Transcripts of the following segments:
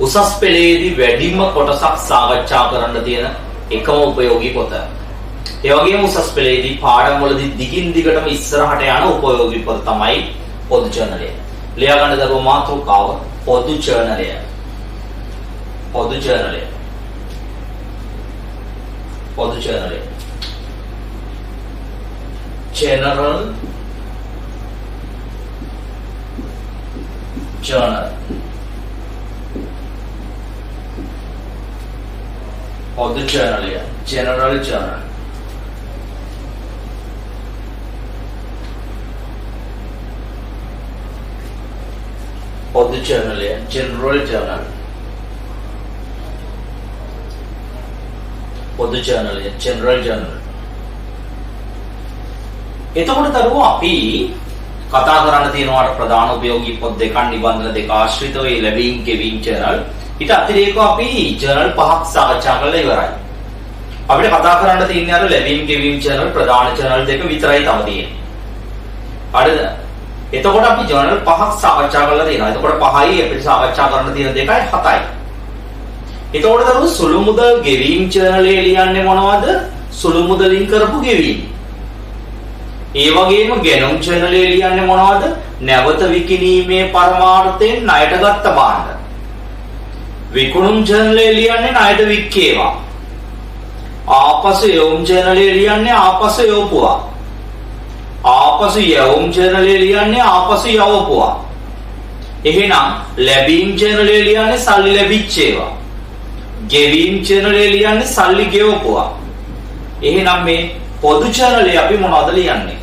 උසස් පෙළේදී වැඩිම කොටසක් සාකච්ඡා කරන්න තියෙන එකම උපයෝගී පොත. ඒ වගේම උසස් පෙළේදී පාඩම් වලදී දිගින් දිගටම ඉස්සරහට යන උපයෝගී පොත තමයි පොදු ජර්නලය. ලියා ගන්න දරුවෝ මාතෘකාව පොදු ජර්නලය. පොදු ජර්නලය. පොදු ජර්නලය. General Journal. Or the journal, yeah. General Journal. Or the journal, yeah. General Journal. Or the journal, yeah. General Journal. එතකොට දරුවෝ අපි කතා කරන්න තියෙනවාට ප්‍රධාන උපයෝගී පොත් දෙකක් නිබන්ධන දෙක ආශ්‍රිතව ඒ ලැබීම් ගෙවීම් ජර්නල් ඊට අතිරේකව අපි ජර්නල් පහක් සාකච්ඡා කරලා ඉවරයි. අපිට කතා කරන්න තියෙන්නේ අර ලැබීම් ගෙවීම් ජර්නල් ප්‍රධාන ජර්නල් දෙක විතරයි තව තියෙන්නේ. හරිද? එතකොට අපි ජර්නල් පහක් සාකච්ඡා කරලා තියෙනවා. එතකොට පහයි අපිට සාකච්ඡා කරන්න තියෙන දෙකයි 7යි. එතකොට දරුවෝ සුළු මුදල් ගෙවීම් ජර්නලේ ලියන්නේ මොනවද? සුළු මුදලින් කරපු ගෙවීම්. ඒ වගේම ගැනුම් ජර්නලේ ලියන්නේ මොනවද? නැවත විකිණීමේ පරමාර්ථයෙන් ණයට ගත්ත භාණ්ඩ. විකුණුම් ජර්නලේ ලියන්නේ ණයට වික්කේවා. ආපසු යොම් ජර්නලේ ලියන්නේ ආපසු යොපුවා. ආපසු යොම් ජර්නලේ ලියන්නේ ආපසු යවපුවා. එහෙනම් ලැබීම් ජර්නලේ ලියන්නේ සල්ලි ලැබිච්ච ඒවා. ගෙවීම් ජර්නලේ ලියන්නේ සල්ලි ගෙවපුවා. එහෙනම් මේ පොදු ජර්නලේ අපි මොනවද ලියන්නේ?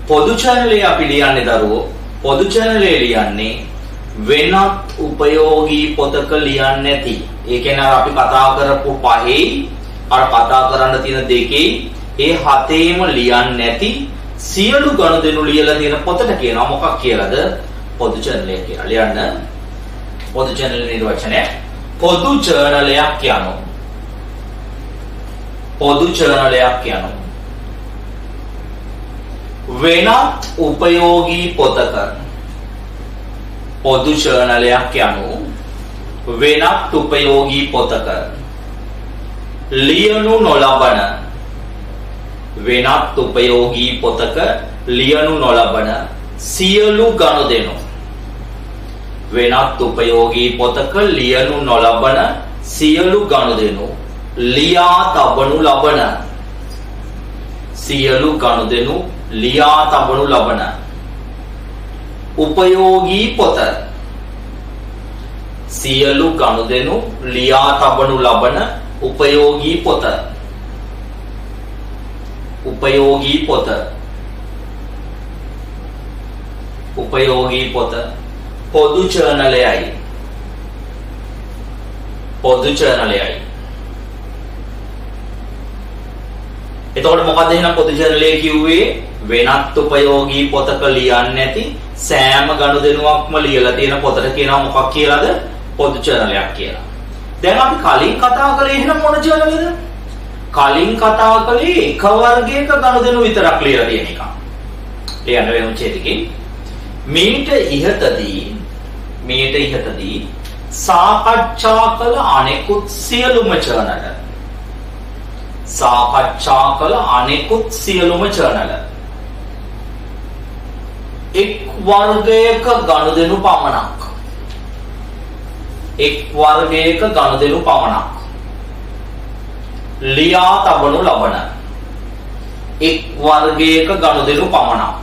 පොදු ජර්නලේ අපි ලියන්නේ දරුවෝ පොදු ජර්නලේ ලියන්නේ වෙනත් උපයෝගී පොතක ලියන්නේ නැති. ඒ කියන්නේ අපි කතා කරපු පහේ අර කතා කරන්න තියෙන දෙකේ ඒ හතේම ලියන්නේ නැති සියලු ගනුදෙනු ලියලා තියෙන පොතට කියනවා මොකක් කියලාද? පොදු ජර්නලය කියලා. ලියන්න. පොදු ජර්නල නිර්වචනය. පොදු ජර්නලයක් කියනවා. පොදු ජර්නලයක් කියනවා. වෙනත් උපයෝගී පොතක පොදු ජර්නලයක් යනු වෙනත් උපයෝගී පොතක ලියනු නොලබන වෙනත් උපයෝගී පොතක ලියනු නොලබන සියලු ගනුදෙනු වෙනත් උපයෝගී පොතක ලියනු නොලබන සියලු ගනුදෙනු ලියා තබනු ලබන සියලු ගනුදෙනු ලියා තබනු ලබන උපයෝගී පොත සියලු ගනුදෙනු ලියා තබනු ලබන උපයෝගී පොත උපයෝගී පොත උපයෝගී පොත පොදු ජර්නලයයි පොදු ජර්නලයයි. එතකොට මොකද එහෙනම් පොදු ජර්නලයේ කිව්වේ වෙනත් උපයෝගී පොතක ලියන්නේ නැති සෑම ගනුදෙනුවක්ම ලියලා තියෙන පොතට කියනවා මොකක් කියලාද? පොදු ජර්නලයක් කියලා. දැන් අපි කලින් කතා කළේ එහෙනම් මොන ජර්නලද? කලින් කතා කළේ එක වර්ගයක ගනුදෙනු විතරක් ලියලා තියෙන එක. ලියන්න වෙන චේතිකින් මීට ඉහතදී සාකච්ඡා කළ අනෙකුත් සියලුම ජර්නල සාකච්ඡා කළ අනෙකුත් සියලුම ජර්නල එක් වර්ගයක ගනුදෙනු පමණක් එක් වර්ගයක ගනුදෙනු පමණක් ලියා තබනු ලබන එක් වර්ගයක ගනුදෙනු පමණක්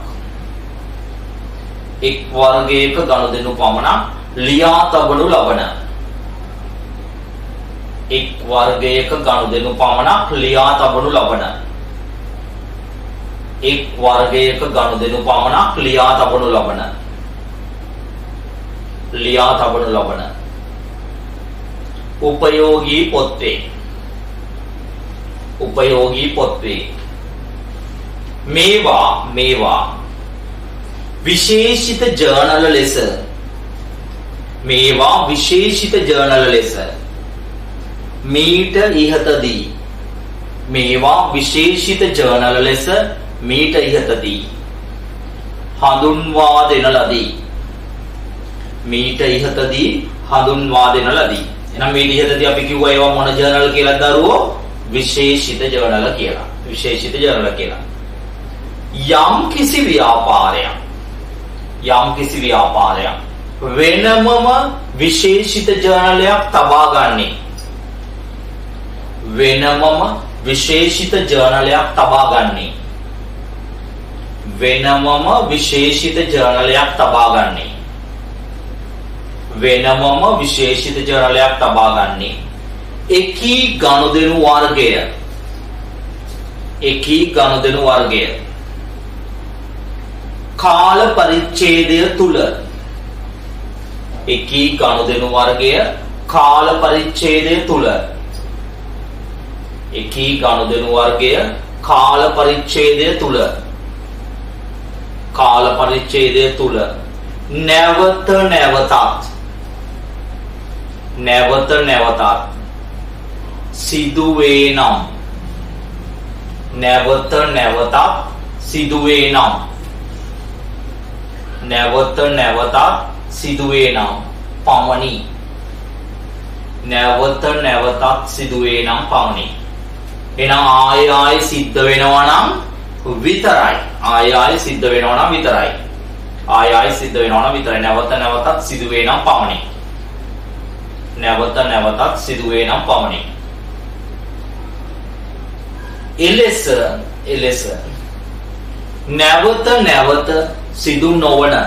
එක් වර්ගයක ගනුදෙනු පමණක් ලියා තබනු ලබන එක් වර්ගයක ගනුදෙනු පමණක් ලියා තබනු ලබන එක් වර්ගයක ගනුදෙනු පමණක් ලියා තබනු ලබන උපයෝගී පොත්වේ මේවා විශේෂිත ජර්නල ලෙස මීට ඉහතදී හඳුන්වා දෙන ලදී හඳුන්වා දෙන ලදී. එහෙනම් මේ විදිහටදී අපි කිව්වා ඒවා මොන ජර්නල් කියලා දරුවෝ? විශේෂිත ජර්නල් කියලා. විශේෂිත ජර්නල් කියලා. යම් කිසි ව්‍යාපාරයක් වෙනමම විශේෂිත ජර්නලයක් තබා ගන්නේ. වෙනමම විශේෂිත ජර්නලයක් තබා ගන්නේ. වෙනමම විශේෂිත ජර්නලයක් තබා ගන්නේ. වෙනමම විශේෂිත ජර්නලයක් තබා ගන්නේ. එකී ගනුදෙනු වර්ගය කාල පරිච්ඡේදය තුල එකී ගනුදෙනු වර්ගය කාල පරිච්ඡේදය තුල එකී ගනුදෙනු වර්ගය කාල පරිච්ඡේදය තුල නැවත නැවතත් සිදුවේ නම් පමණි. එහෙනම් ආයෙ සිද්ධ වෙනවා නම් විතරයි. නැවත නැවතත් සිදුවේ නම් පමණි. එලෙස නැවත නැවත සිදු නොවන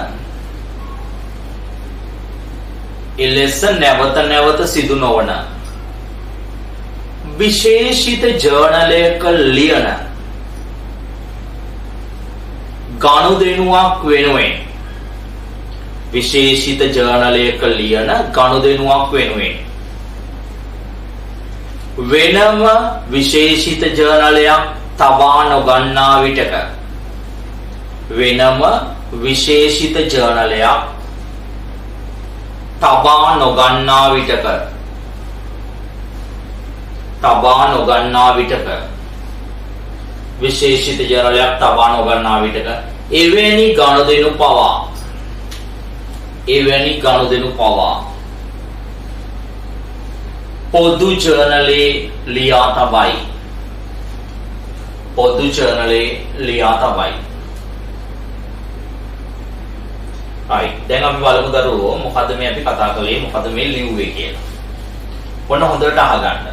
විශේෂිත ජර්නලයක ලියන ගනුදෙනුවක් වෙනුවෙන් වෙනම විශේෂිත ජර්නලයක් තබා නොගන්නා විටක එවැනි ගනුදෙනු පවා පොදු ජර්නලේ ලියා තබයි. හරි. දැන් අපි බලමු දරුවෝ මොකද්ද මේ අපි කතා කළේ, මොකද්ද මේ ලිව්වේ කියලා. ඔන්න හොඳට අහගන්න.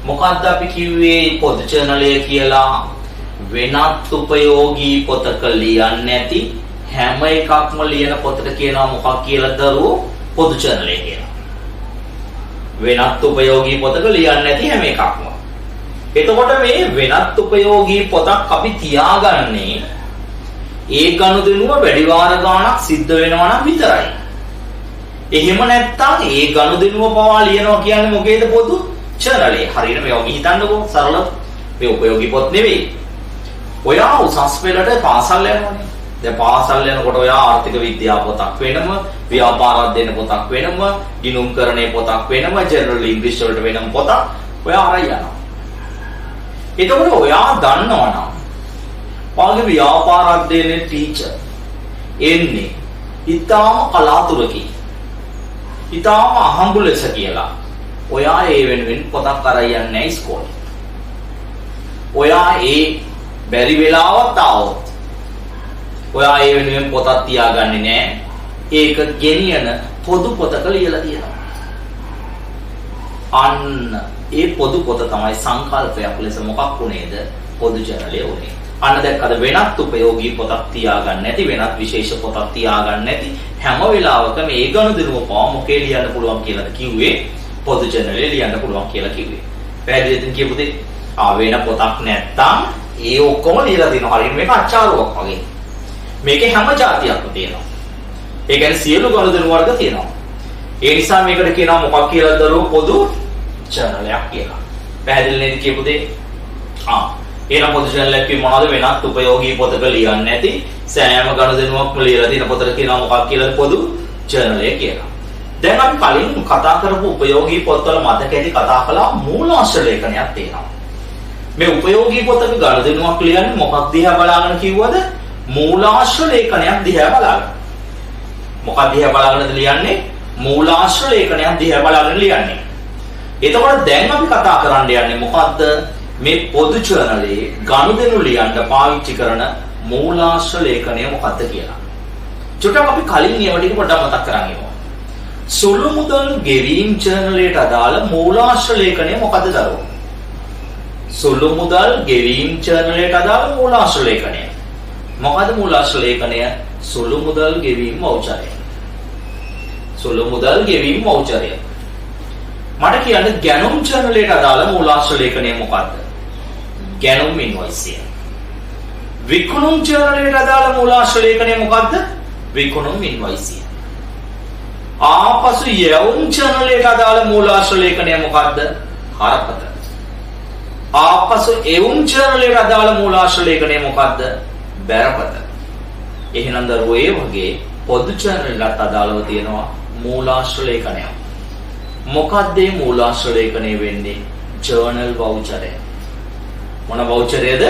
මොකද්ද අපි කිව්වේ පොදු ජර්නලය කියලා? වෙනත් උපයෝගී පොතක ලියන්නේ නැති හැම එකක්ම ලියන පොතට කියනවා මොකක් කියලා දරුවෝ? පොදු ජර්නලය කියලා. වෙනත් උපයෝගී පොතක ලියන්නේ නැති හැම එකක්ම. එතකොට මේ වෙනත් උපයෝගී පොතක් අපි තියාගන්නේ ඒ ගනුදෙනුව වැඩි වාර ගාණක් සිද්ධ වෙනවා නම් විතරයි. එහෙම නැත්නම් ඒ ගනුදෙනුව පවා ලියනවා කියන්නේ මොකේද? පොදු ජර්නලේ. හරියට මේ වගේ හිතන්නකෝ සරල. මේ උපයෝගී පොත් නෙවෙයි. ඔයා උසස් පෙළට පාසල් යනවානේ. දැන් පාසල් යනකොට ඔයා ආර්ථික විද්‍යාව පොතක් වෙනම, ව්‍යාපාර අධ්‍යයන පොතක් වෙනම, ගිණුම්කරණයේ පොතක් වෙනම, ජනරල් ඉංග්‍රීසි වලට වෙනම පොතක් ඔයා අරන් යනවා. එතකොට ඔයා දන්නවනම් ඔයාගේ ව්‍යාපාර අධ්‍යයනයේ ටීචර් එන්නේ ඊටාම කලාතුරකින්, ඊටාම අහඹු ලෙස කියලා. ඔයා ඒ වෙනුවෙන් පොතක් අරන් යන්නේ නැහැ ඉස්කෝලේ. ඔයා ඒ බැරි වෙලාවත් ආවොත් ඔයා ඒ වෙනුවෙන් පොතක් තියාගන්නේ නැහැ. ඒක ගෙනියන පොදු පොතක ලියලා තියෙනවා. අන්න ඒ පොදු පොත තමයි සංකල්පයක් ලෙස මොකක් වුණේද? පොදු ජර්නලය වුණේ. අන්න දැක්කද? වෙනත් උපයෝගී පොතක් තියාගන්න නැති, වෙනත් විශේෂ පොතක් තියාගන්න නැති හැම වෙලාවකම මේ ගනුදෙනුව පවා මොකේ ලියන්න පුළුවන් කියලාද කිව්වේ? පොදු ජර්නලයේ ලියන්න පුළුවන් කියලා කිව්වේ. පැහැදිලිද කියපු දෙය? වෙන පොතක් නැත්තම් ඒ ඔක්කොම ලියලා දෙනවා. හරියට මේක අච්චාරුවක් වගේ. මේකේ හැම જાතියක්ම තියෙනවා. ඒ කියන්නේ සියලු ගනුදෙනු වර්ග තියෙනවා. ඒ නිසා මේකට කියනවා මොකක් කියලාද දරුවෝ? පොදු ජර්නලයක් කියලා. පැහැදිලි නේද කියපු දෙය? එහෙනම් පොදු ජර්නලයක් කිව්ව මොනවද? වෙනත් උපයෝගී පොතක ලියන්නේ නැති සෑම ගනුදෙනුවක්ම ලියලා තියෙන පොතට කියනවා මොකක් කියලාද? පොදු ජර්නලය කියලා. දැන් අපි කලින් කතා කරපු උපයෝගී පොත්වල මතක ඇති කතා කළා මූලාශ්‍ර ලේඛනයක් තියෙනවා. මේ උපයෝගී පොතක ගනුදෙනුවක් ලියන්නේ මොකක් දිහා බලාගෙන කිව්වද? මූලාශ්‍ර ලේඛනයක් දිහා බලාගෙන. මොකක් දිහා බලාගෙනද ලියන්නේ? මූලාශ්‍ර ලේඛනයක් දිහා බලාගෙන ලියන්නේ. එතකොට දැන් අපි කතා කරන්න යන්නේ මොකද්ද? මේ පොදු ජර්නලයේ ගනුදෙනු ලියන්න පාවිච්චි කරන මූලාශ්‍ර ලේඛනය මොකද්ද කියලා. චුට්ටක් අපි කලින් ඒව ටික පොඩ්ඩක් මතක් කරගන්නවා. සුළු මුදල් ගෙවීම් ජර්නලයට අදාළ මූලාශ්‍ර ලේඛනය මොකද්ද දරුවෝ? සුළු මුදල් ගෙවීම් ජර්නලයට අදාළ මූලාශ්‍ර ලේඛනය. මොකද්ද මූලාශ්‍ර ලේඛනය? සුළු මුදල් ගෙවීම් වවුචරය. සුළු මුදල් ගෙවීම් වවුචරය. මට කියන්න ගැනුම් ජර්නලයට අදාළ මූලාශ්‍ර ලේඛනය මොකද්ද? ගැනුම් ඉන්වොයිස්. විකුණුම් ජර්නලයට අදාළ මූලාශ්‍ර ලේඛනය මොකද්ද? විකුණුම් ඉන්වොයිස්. ආපසු යවුම් ජර්නලයට අදාළ මූලාශ්‍ර ලේඛනය මොකද්ද? හරපත. ආපසු එවුම් ජර්නලයට අදාළ මූලාශ්‍ර ලේඛනය මොකද්ද? බැරපත. එහෙනම් දරුවෝ ඒ වගේ පොදු ජර්නලයට අදාළව තියෙනවා මූලාශ්‍ර ලේඛනයක්. මොකක්ද මේ මූලාශ්‍ර ලේඛනය වෙන්නේ? ජර්නල් වවුචරය. මොන වවුචරයද?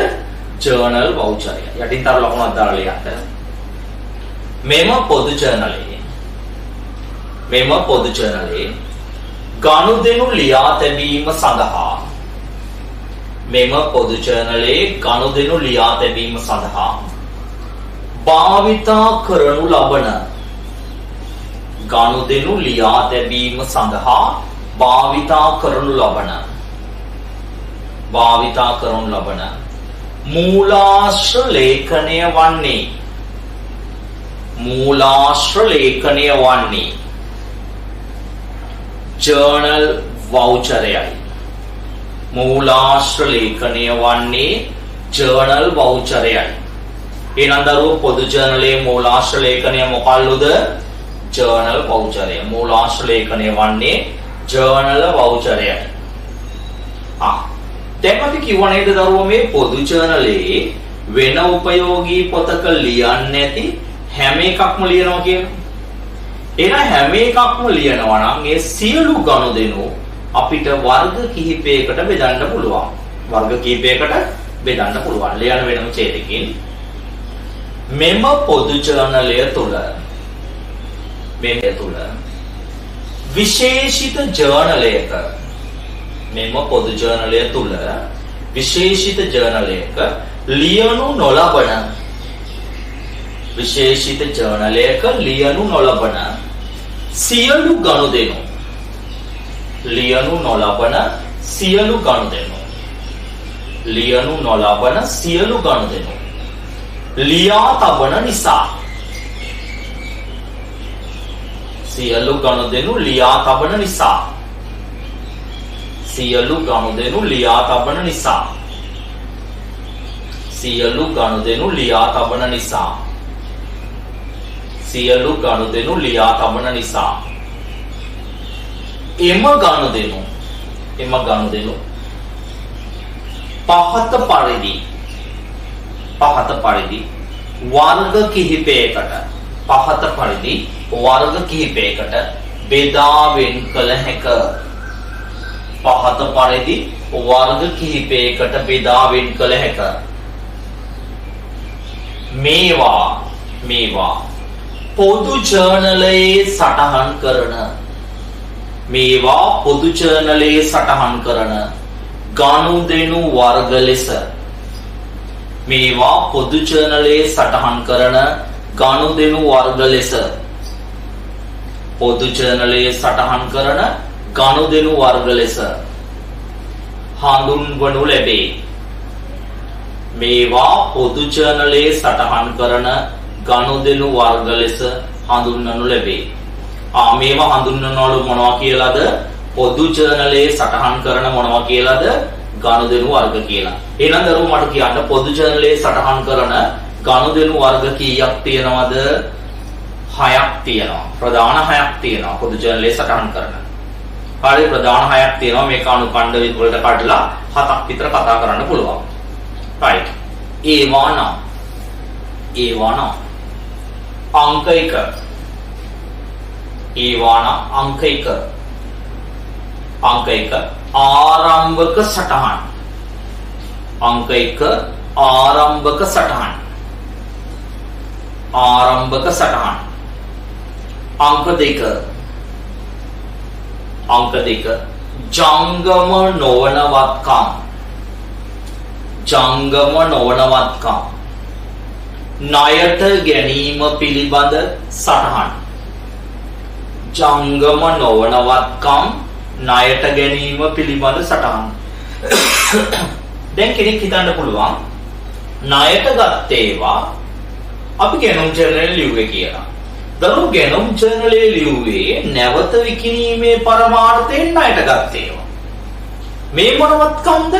ජර්නල් වවුචරය. යටින් තර ලකුණක් දාලා ලියන්න. මෙම පොදු ජර්නලයේ ගනුදෙනු ලියා තැබීම සඳහා භාවිතා කරනු ලබන මූලාශ්‍ර ලේඛනය වන්නේ ජර්නල් වවුචරයයි. මූලාශ්‍ර ලේඛනය වන්නේ ජර්නල් වවුචරයයි. එහෙනම් දරුවෝ පොදු ජර්නලයේ මූලාශ්‍ර ලේඛනය මොකල්ලුද? ජර්නල් වවුචරය. මූලාශ්‍ර ලේඛනය වන්නේ ජර්නල් වවුචරයයි. දැන් අපි කිව්වා නේද දරුවෝ මේ පොදු ජර්නලයේ වෙන උපයෝගී පොතක ලියන්නේ නැති හැම එකක්ම ලියනවා කියලා. එහෙනම් හැම එකක්ම ලියනවා නම් ඒ සියලු ගනුදෙනු අපිට වර්ග කිහිපයකට බෙදන්න පුළුවන්. ලියන වෙනම ඡේදකින් මෙම පොදු ජර්නලය තුල විශේෂිත ජර්නලයක ලියනු නොලබන සියලු ගනුදෙනු ලියා තබන නිසා එම ගනුදෙනු පහත පරිදි වර්ග කිහිපයකට බෙදා වෙන් කළ හැක. මේවා පොදු ජර්නලයේ සටහන් කරන ගනුදෙනු වර්ග ලෙස හඳුන්වනු ලැබේ. මේවා පොදු ජර්නලයේ සටහන් කරන ගනුදෙනු වර්ග ලෙස හඳුන්වනු ලැබේ. මේවා හඳුන්වනවලු මොනවා කියලාද? පොදු ජර්නලයේ සටහන් කරන මොනවා කියලාද? ගනුදෙනු වර්ග කියලා. එහෙනම් දරුවෝ මට කියන්න පොදු ජර්නලයේ සටහන් කරන ගනුදෙනු වර්ග කීයක් තියෙනවද? 6ක් තියෙනවා. ප්‍රධාන 6ක් තියෙනවා පොදු ජර්නලයේ සටහන් කරන. හරි, ප්‍රධාන 6ක් තියෙනවා. මේක අනුකණ්ඩ වලට කඩලා 7ක් විතර කතා කරන්න පුළුවන්. right. ඒවා නම් අංක 1 ආරම්භක සටහන්. අංක 1 ආරම්භක සටහන්. අංක 2 අංක 2 ජංගම නොවනවත්කම්. ජංගම නොවනවත්කම්. ණයට ගැනීම පිළිබඳ සටහන්. ජංගම නොවනවත්කම් ණයට ගැනීම පිළිබඳ සටහන්. දැන් කෙනෙක් හිතන්න පුළුවන් ණයට ගත්ත ඒවා අපි ගැනුම් ජර්නල් ලිව්වේ කියලා. දරුවෝ ගැනුම් ජර්නලේ ලිව්වේ නැවත විකිණීමේ පරමාර්ථයෙන් ණයට ගත්ත ඒවා. මේ මොනවත්කම්ද?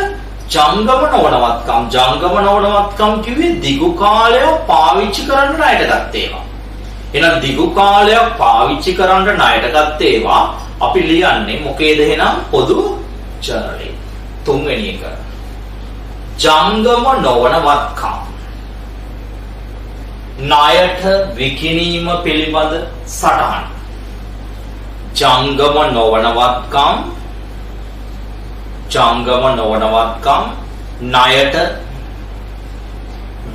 ජංගම නොවනවත්කම්. ජංගම නොවනවත්කම් කිව්වේ දිගු කාලයක් පාවිච්චි කරන්න ණයට ගත්ත ඒවා. එහෙනම් දිගු කාලයක් පාවිච්චි කරන්න ණයට ගත්ත ඒවා අපි ලියන්නේ මොකේද එහෙනම්? පොදු ජර්නලේ. තුන්වෙනි එක. ජංගම නොවනවත්කම් ණයට විකිණීම පිළිබඳ සටහන්. ජංගම නොවනවත්කම් ණයට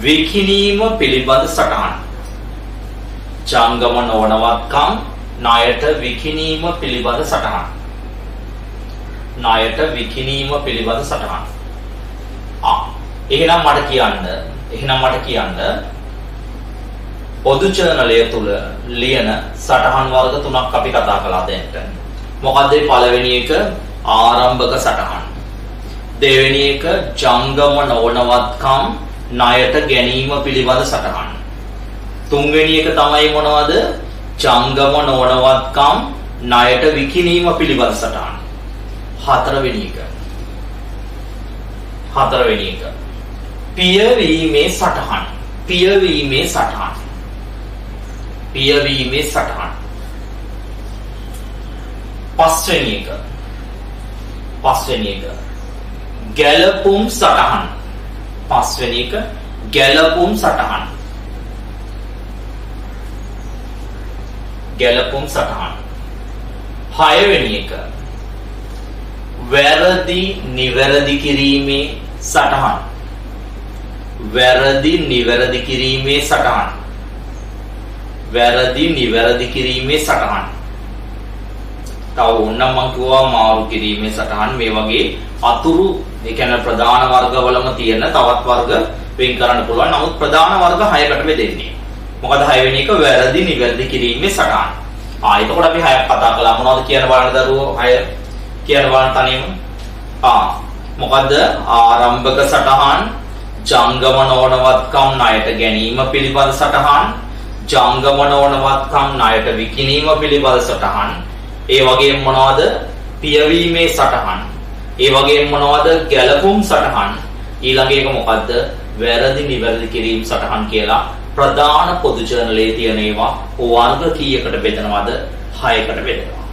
විකිණීම පිළිබඳ සටහන්. ජංගම නොවනවත්කම් ණයට විකිණීම පිළිබඳ සටහන්. ණයට විකිණීම පිළිබඳ සටහන්. එහෙනම් මට කියන්න පොදු ජර්නලය තුල ලියන සටහන් වර්ග තුනක් අපි කතා කළා දැන්. මොකද්ද පළවෙනි එක? ආරම්භක සටහන්. දෙවෙනි එක ජංගම නොවනවත්කම් ණයට ගැනීම පිළිබඳ සටහන්. තුන්වෙනි එක තමයි මොනවද? ජංගම නොවනවත්කම් ණයට විකිණීම පිළිබඳ සටහන්. හතරවෙනි එක පියවීමේ සටහන්. පියවීමේ සටහන්. පස්වෙනි එක ගැලපුම් සටහන්. හයවෙනි එක වැරදි නිවැරදි කිරීමේ සටහන්. වැරදි නිවැරදි කිරීමේ සටහන්. තව ඕනනම් මම කිව්වා මාරු කිරීමේ සටහන්. මේ වගේ අතුරු ඒ කියන්නේ ප්‍රධාන වර්ගවලම තියෙන තවත් වර්ග වෙන් කරන්න පුළුවන්. නමුත් ප්‍රධාන වර්ග 6කට බෙදෙන්නේ. මොකද 6 වෙනි එක වැරදි නිවැරදි කිරීමේ සටහන්. එතකොට අපි 6ක් කතා කළා. මොනවද කියන බලන්න දරුවෝ 6 කියන බලන්න තනියම. මොකද්ද? ආරම්භක සටහන්, ජංගම නොවනවත්කම් ණයට ගැනීම පිළිබඳ සටහන්, ජංගම නොවනවත්කම් ණයට විකිණීම පිළිබඳ සටහන්. ඒ වගේම මොනවද? පියවීමේ සටහන්. ඒ වගේම මොනවද? ගැලපුම් සටහන්. ඊළඟ එක මොකද්ද? වැරදි නිවැරදි කිරීම සටහන් කියලා ප්‍රධාන පොදු ජර්නලයේ තියෙන ඒවා වර්ග කීයකට බෙදනවද? 6කට බෙදනවා.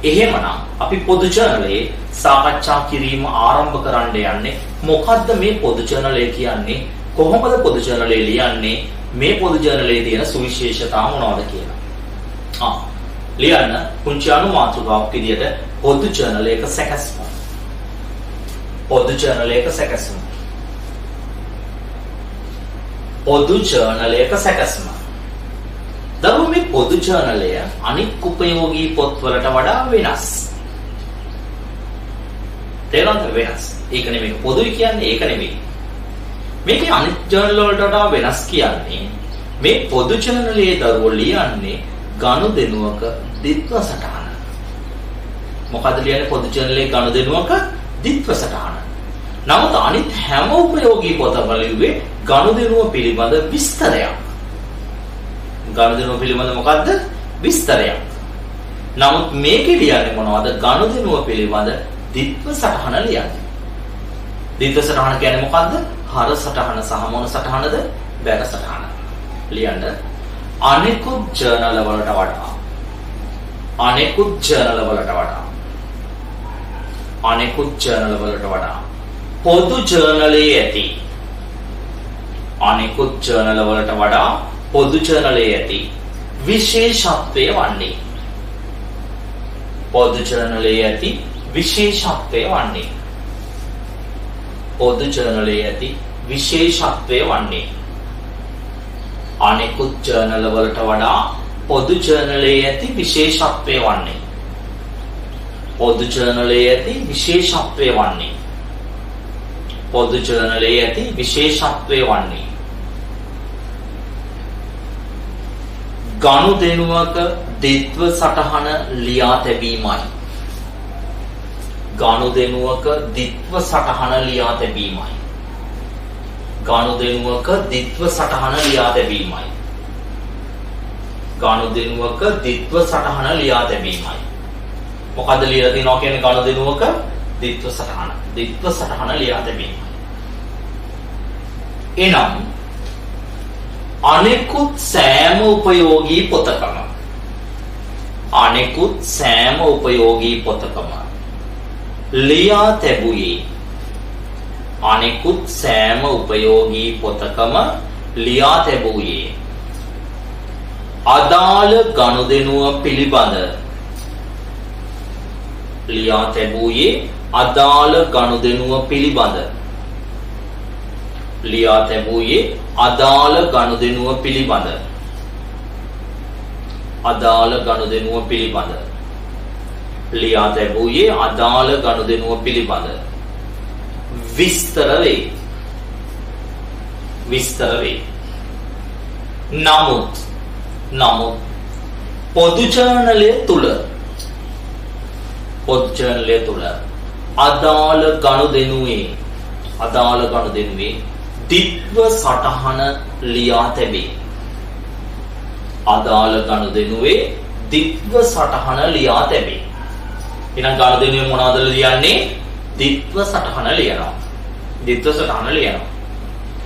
එහෙමනම් අපි පොදු ජර්නලයේ සාකච්ඡා කිරීම ආරම්භ කරන්න යන්නේ මොකද්ද මේ පොදු ජර්නලය කියන්නේ? කොහොමද පොදු ජර්නලය ලියන්නේ? මේ පොදු ජර්නලයේ තියෙන සුවිශේෂතා මොනවද කියලා. ලියන්න පුංචි අනුමාතෘකාවක් විදියට පොදු ජර්නලයක සැකැස්ම. පොදු ජර්නලයක සැකැස්ම. දරුවෝ මේ පොදු ජර්නලය අනික් උපයෝගී පොත්වලට වඩා වෙනස්. තේරෙනවද? වෙනස්. ඒක නෙමෙයි පොදුයි කියන්නේ, ඒක නෙමෙයි. මේකේ අනිත් ජර්නල් වලට වඩා වෙනස් කියන්නේ මේ පොදු ජර්නලයේ දරුවෝ ලියන්නේ ගනුදෙනුවක දිත්ව සටහන. මොකද ලියන්නේ පොදු ජර්නලයේ ගනුදෙනුවක දිත්ව සටහන. නමුත් අනිත් හැම උපයෝගී පොතවල ලිව්වේ ගනුදෙනුව පිළිබඳ විස්තරයක්. ගනුදෙනුව පිළිබඳ මොකද්ද? විස්තරයක්. නමුත් මේකේ ලියන්නේ මොනවද? ගනුදෙනුව පිළිබඳ දිත්ව සටහන ලියන්නේ. දිත්ව සටහන කියන්නේ මොකද්ද? හර සටහන සහ මොන සටහනද? බැර සටහන. ලියන්න. අනෙකුත් ජර්නල් වලට වඩා පොදු ජර්නලයේ ඇති විශේෂත්වය වන්නේ අනෙකුත් ජර්නල් වලට වඩා පොදු ජර්නලයේ ඇති විශේෂත්වය වන්නේ පොදු ජර්නලයේ ඇති විශේෂත්වය වන්නේ. පොදු ජර්නලයේ ඇති විශේෂත්වය වන්නේ ගනුදෙනුවක දිත්ව සටහන ලියා තැබීමයි. ගනුදෙනුවක දිත්ව සටහන ලියා තැබීමයි. ගනුදෙනුවක දිත්ව සටහන ලියා තැබීමයි. ගනුදෙනුවක දිත්ව සටහන ලියා තැබීමයි. මොකද්ද ලියලා තියෙනවා කියන්නේ ගනුදෙනුවක දිත්ව සටහන. දිත්ව සටහන ලියා තැබීමයි. එනම් අනෙකුත් සෑම උපයෝගී පොතකම අනෙකුත් සෑම උපයෝගී පොතකම ලියා තැබුයේ අනෙකුත් සෑම උපයෝගී පොතකම ලියා තැබුයේ අදාළ ගනුදෙනුව පිළිබඳ ලියා තැබුයේ අදාළ ගනුදෙනුව පිළිබඳ ලියා තැබුයේ අදාළ ගනුදෙනුව පිළිබඳ අදාළ ගනුදෙනුව පිළිබඳ ලියා තැබුයේ අදාළ ගනුදෙනුව පිළිබඳ විස්තර වේ. විස්තර වේ. නමුත් පොදු ජර්නලය තුල අදාළ ගනුදෙනුවේ දිත්ව සටහන ලියා තැබේ. අදාළ ගනුදෙනුවේ දිත්ව සටහන ලියා තැබේ. එහෙනම් ගනුදෙනුවේ මොනවද ලියන්නේ? දිත්ව සටහන ලියනවා. දිත්ව සටහන ලියනවා.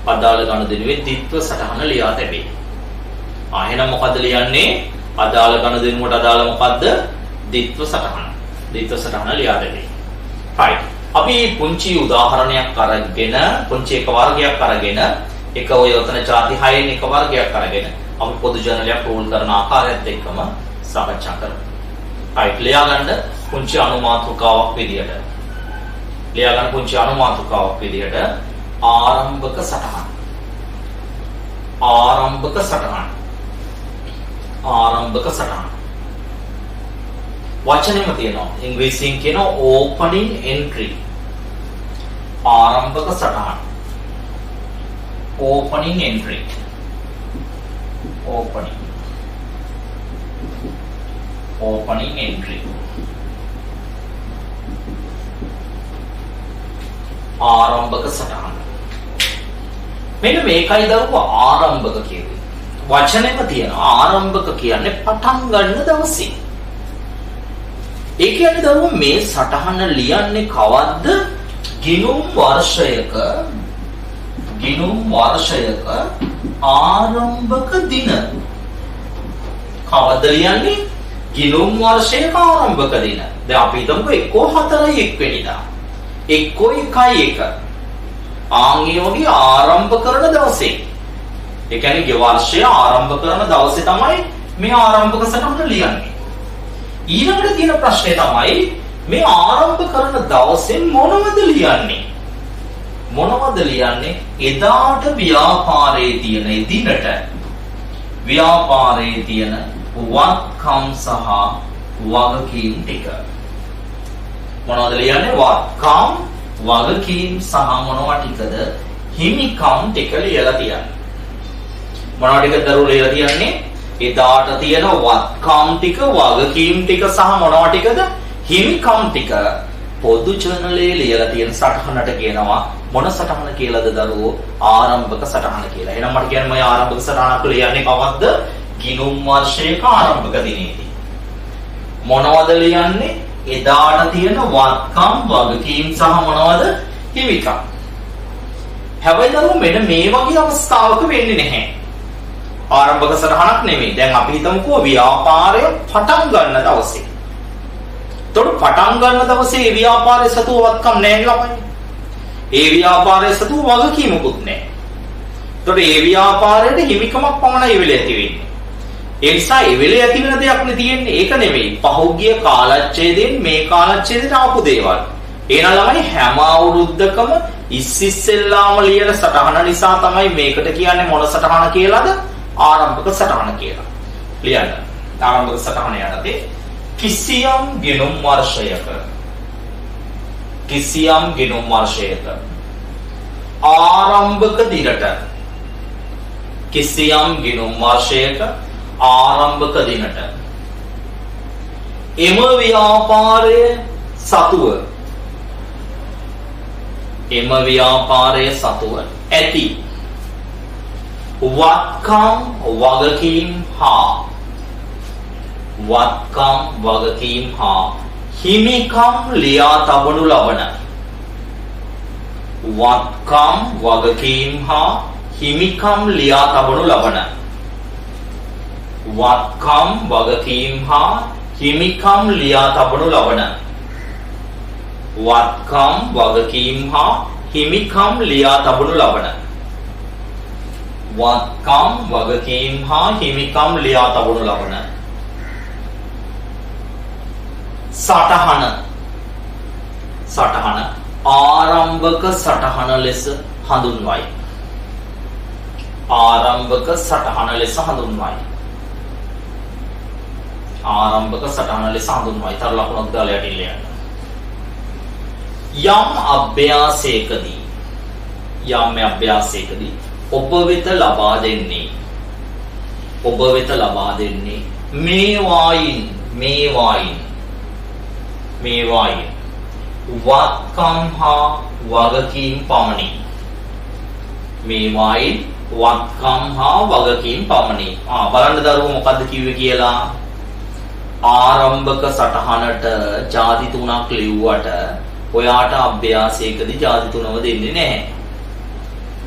අදාළ ගනුදෙනුවේ දිත්ව සටහන ලියා තැබේ. එහෙනම් මොකද්ද ලියන්නේ? අදාළ ගනුදෙනුවට අදාළ මොකද්ද? දිත්ව සටහන. දිත්ව සටහන ලියා තැබේ. right. අපි පුංචි උදාහරණයක් අරගෙන පුංචි එක වර්ගයක් අරගෙන එක ඔය උතන ಜಾති 6න් එක වර්ගයක් අරගෙන අපි පොදු ජර්නලයක් රූල් කරන ආකාරයත් එක්කම සාකච්ඡා කරමු. right. ලියා ගන්න පුංචි අනුමාතෘකාවක් විදියට ආරම්භක සටහන. වචනෙම තියෙනවා. ඉංග්‍රීසියෙන් කියනවා opening entry. ආරම්භක සටහන. opening entry. opening entry. ආරම්භක සටහන. මෙන්න මේකයි දරුවෝ ආරම්භක කියන්නේ. වචනෙම තියෙනවා ආරම්භක කියන්නේ පටන් ගන්න දවසේ. ඒ කියන්නේ දරුවෝ මේ සටහන ලියන්නේ කවද්ද? ගිණුම් වර්ෂයක ආරම්භක දින. කවද්ද ලියන්නේ? ගිණුම් වර්ෂයක ආරම්භක දින. දැන් අපි හිතමුකෝ 1/4 වෙනිදා. 1/1 ආංගියෝගේ ආරම්භ කරන දවසේ. ඒ කියන්නේ වර්ෂය ආරම්භ කරන දවසේ තමයි මේ ආරම්භක සටහන ලියන්නේ. ඊළඟට තියෙන ප්‍රශ්නේ තමයි මේ ආරම්භ කරන දවසේ මොනවද ලියන්නේ? එදාට ව්‍යාපාරයේ තියෙන දිනට ව්‍යාපාරයේ තියෙන වත්කම් සහ වගකීම් ටික. මොනවද ලියන්නේ? වත්කම්, වගකීම් සහ මොනවා ටිකද? හිමිකම් ටික ලියලා තියන්නේ. මොනවා ටිකද දරුවෝ ලියලා තියන්නේ? එදාට තියෙන වත්කම් ටික, වගකීම් ටික සහ මොනවා ටිකද? හිමිකම් ටික පොදු ජර්නලයේ ලියලා තියෙන සටහනට කියනවා මොන සටහන කියලාද දරුවෝ? ආරම්භක සටහන කියලා. එහෙනම් මට කියන්න මේ ආරම්භක සටහනක් ලියන්නේ කවද්ද? ගිණුම් වර්ෂයක ආරම්භක දිනේදී. මොනවද ලියන්නේ? එදාට තියෙන වත්කම්, වගකීම් සහ මොනවද? හිමිකම්. හැබැයි දරුවෝ මෙන්න මේ වගේ අවස්ථාවක වෙන්නේ නැහැ. ආරම්භක සටහනක් නෙමෙයි. දැන් අපි හිතමුකෝ ව්‍යාපාරය පටන් ගන්න දවසේ. එතකොට පටන් ගන්න දවසේ ඒ ව්‍යාපාරයේ සතුව වත්කම් නැහැ ළමයි. ඒ ව්‍යාපාරයේ සතුව වගකීමකුත් නැහැ. එතකොට ඒ ව්‍යාපාරයේ හිමිකමක් පමණයි වෙලේ ඇති වෙන්නේ. ඒ නිසා ඒ වෙලේ ඇති වෙන දෙයක් නේ තියෙන්නේ. ඒක නෙමෙයි. පහුගිය කාලච්ඡේදයෙන් මේ කාලච්ඡේදයට ආපු දේවල්. එහෙනම් ළමයි හැම අවුරුද්දකම ඉස්සෙල්ලාම ලියන සටහන නිසා තමයි මේකට කියන්නේ මොන සටහන කියලාද? ආරම්භක සටහන කියලා. ලියන්න. ආරම්භක සටහන යටතේ කිසියම් ගිණුම් වර්ෂයක ආරම්භක දිනට කිසියම් ගිණුම් වර්ෂයක ආරම්භක දිනට එම ව්‍යාපාරයේ සතුව ඇති වත්කම් වගකීම් හා හිමිකම් ලියා තබනු ලබන වත්කම් වගකීම් හා හිමිකම් ලියා තබනු ලබන වත්කම් වගකීම් හා හිමිකම් ලියා තබනු ලබන වත්කම් වගකීම් හා හිමිකම් ලියා තබනු ලබන වත්කම් වගකීම් හා හිමිකම් ලියා තබනු ලබන සටහන ආරම්භක සටහන ලෙස හඳුන්වයි. ආරම්භක සටහන ලෙස හඳුන්වයි. තර ලකුණක් දාලා යටින් ලියන්න. යම් අභ්‍යාසයකදී ඔබ වෙත ලබා දෙන්නේ මේවායින් වත්කම් හා වගකීම් පමණි. බලන්න දරුවෝ මොකද්ද කිව්වේ කියලා. ආරම්භක සටහනට ಜಾති 3ක් ලිව්වට ඔයාට අභ්‍යාසයකදී ಜಾති 3ම දෙන්නේ නැහැ.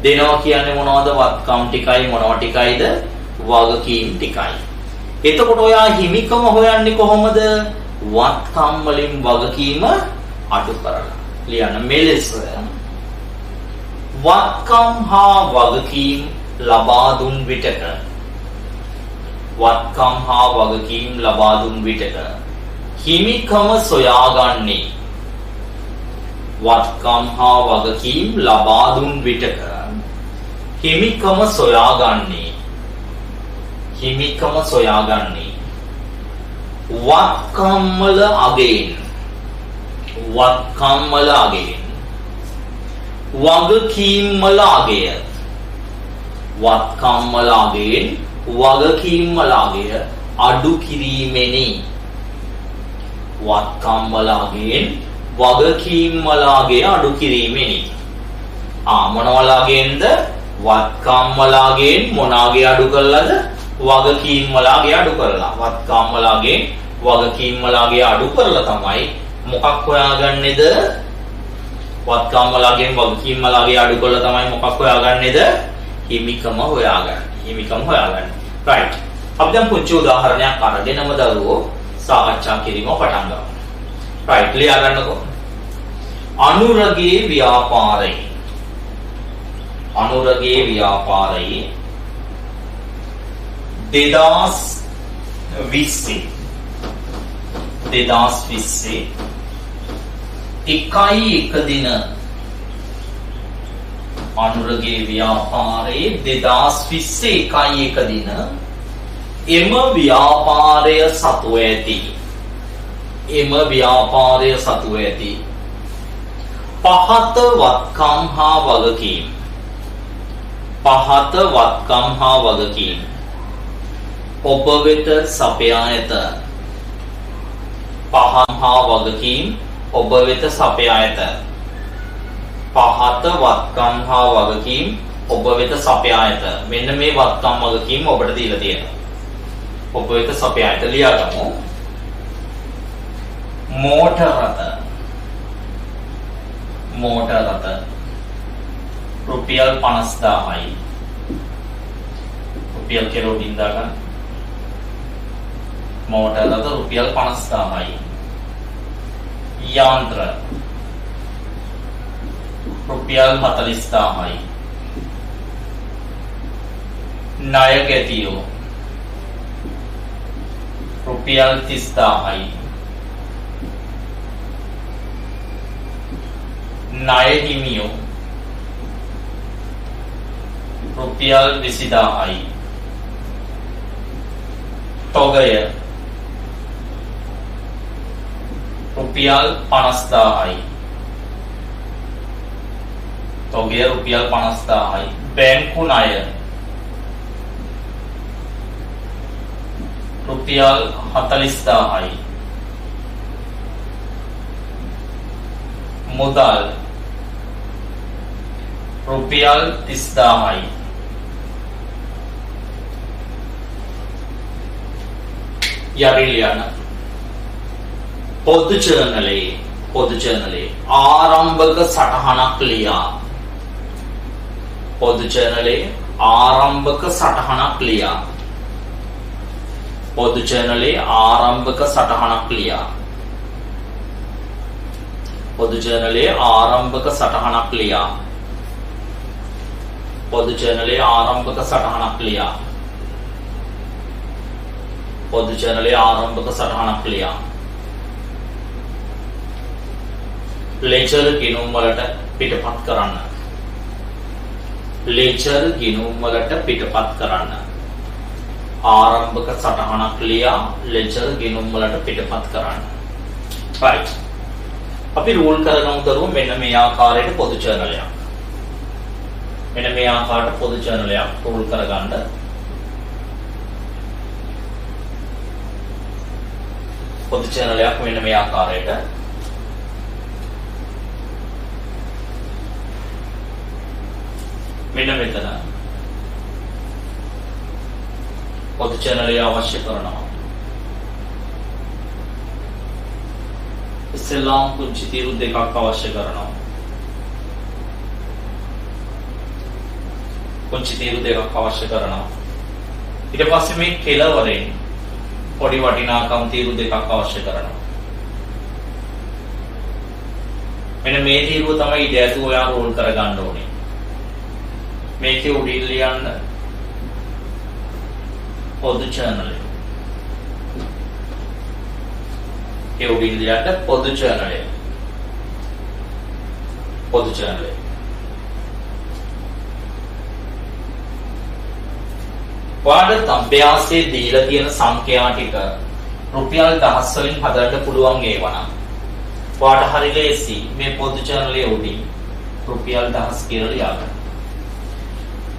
දෙනවා කියන්නේ මොනවද? වත්කම් ටිකයි මොනවා ටිකයිද? වගකීම් ටිකයි. එතකොට ඔයා හිමිකම හොයන්නේ කොහොමද? වත්කම් වලින් වගකීම අඩු කරලා. ලියන්න මෙලෙස. වත්කම් හා වගකීම් ලබා දුන් විටක හිමිකම සොයාගන්නේ වත්කම් වල අගයෙන් වගකීම් වල අගය අඩු කිරීමෙනි. මොනවල අගයෙන්ද? වත්කම් වල අගයෙන් මොන අගය අඩු කළාද? වගකීම් වල අගය අඩු කරලා. වත්කම් වල අගයෙන් වගකීම් වල අගය අඩු කරලා තමයි මොකක් හොයාගන්නේද? වත්කම් වල අගයෙන් වගකීම් වල අගය අඩු කරලා තමයි මොකක් හොයාගන්නේද? හිමිකම හොයාගන්නේ. right. අපි දැන් පුංචි උදාහරණයක් අරගෙනම දරුවෝ සාකච්ඡා කිරීම පටන් ගමු. right. ලියා ගන්නකො. අනුරගේ ව්‍යාපාරයේ 2020 එකයි එක දින අනුරගේ ව්‍යාපාරයේ 2020 එකයි එක දින එම ව්‍යාපාරය සතුව ඇති පහත වත්කම් හා වගකීම් ඔබ වෙත සපයා ඇත. පහත් වත්කම් හා වගකීම් ඔබ වෙත සපයා ඇත. මෙන්න මේ වත්කම් වගකීම් ඔබට දීලා තියෙනවා. ඔබ වෙත සපයා ඇත ලියා ගමු. මෝටර රථ රුපියල් 50000යි. රුපියල් කෙරෝටින් දාගන්න. මෝටර රථ රුපියල් 50000යි. යාන්ත්‍ර රුපියල් 40000යි. ණය ගැතියෝ රුපියල් 30000යි. ණය හිමියෝ රුපියල් 20000යි. තොගය රුපියල් 50000යි. තොගය රුපියල් 50000යි. බැංකු ණය රුපියල් 40000යි. මුදල් රුපියල් 30000යි. යරිලියන පොදු ජර්නලේ ආරම්භක සටහනක් ලියා. පොදු ජර්නලේ ආරම්භක සටහනක් ලියා. පොදු ජර්නලේ ආරම්භක සටහනක් ලියා. පොදු ජර්නලේ ආරම්භක සටහනක් ලියා. පොදු ජර්නලේ ආරම්භක සටහනක් ලියා. පොදු ජර්නලේ ආරම්භක සටහනක් ලියා. ලෙජර් ගිණුම් වලට පිටපත් කරන්න. ලෙජර් ගිණුම් වලට පිටපත් කරන්න. ආරම්භක සටහනක් ලියා ලෙජර් ගිණුම් වලට පිටපත් කරන්න. right. අපි රූල් කරගමු දරුවෝ මෙන්න මේ ආකාරයට පොදු ජර්නලයක්. මෙන්න මේ ආකාරයට පොදු ජර්නලයක් රූල් කරගන්න. පොදු ජර්නලයක් මෙන්න මේ ආකාරයට මෙන්න මෙතන පොදු ජර්නලය අවශ්‍ය කරනවා. ඉස්සෙල්ලාම පුංචි තීරු දෙකක් අවශ්‍ය කරනවා. පුංචි තීරු දෙකක් අවශ්‍ය කරනවා. ඊට පස්සේ මේ කෙලවරෙන් පොඩි වටිනාකම් තීරු දෙකක් අවශ්‍ය කරනවා. මෙන්න මේ තීරුව තමයි ඉඩ ඔයා රෝල් කරගන්න ඕනේ. මේකේ උඩින් ලියන්න පොදු ජර්නලය. ඒ උඩින් ලියන්න පොදු ජර්නලය. පොදු ජර්නලය. ඔයාලට අභ්‍යාසයේ දීලා තියෙන සංඛ්‍යා ටික රුපියල් 10 වලින් හදන්න පුළුවන් ඒවනම් ඔයාලට හරි ලේසි මේ පොදු ජර්නලයේ උඩින් රුපියල් 10 කියලා ලියන්න.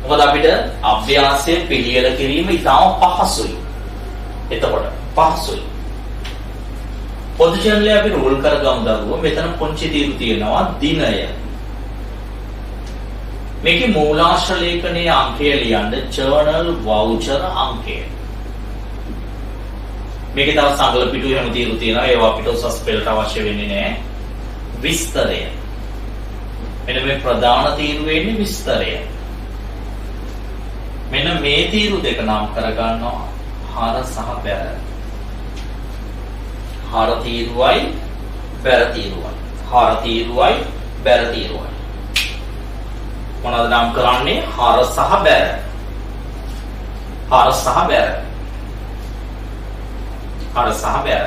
මොකද අපිට අභ්‍යාසය පිළියෙල කිරීම ඉතාම පහසුයි. එතකොට පහසුයි. පොදු ජර්නලය අපි රූල් කරගමු දරුවෝ. මෙතන පොන්චි තීරු තියෙනවා දිනය. මේකේ මූලාශ්‍ර ලේඛනයේ අංකය ලියන්න ජර්නල් වවුචර් අංකය. මේකේ තව සංගල පිටු එහෙම තීරු තියෙනවා. ඒවා අපිට උසස් පෙළට අවශ්‍ය වෙන්නේ නැහැ. විස්තරය. මෙන්න මේ ප්‍රධාන තීරු වෙන්නේ විස්තරය. මෙන්න මේ තීරු දෙක නම් කරගන්නවා හර සහ බැර. හර තීරුවයි බැර තීරුවයි. හර තීරුවයි බැර තීරුවයි. මොනවද නම් කරන්නේ? හර සහ බැර. හර සහ බැර. හර සහ බැර.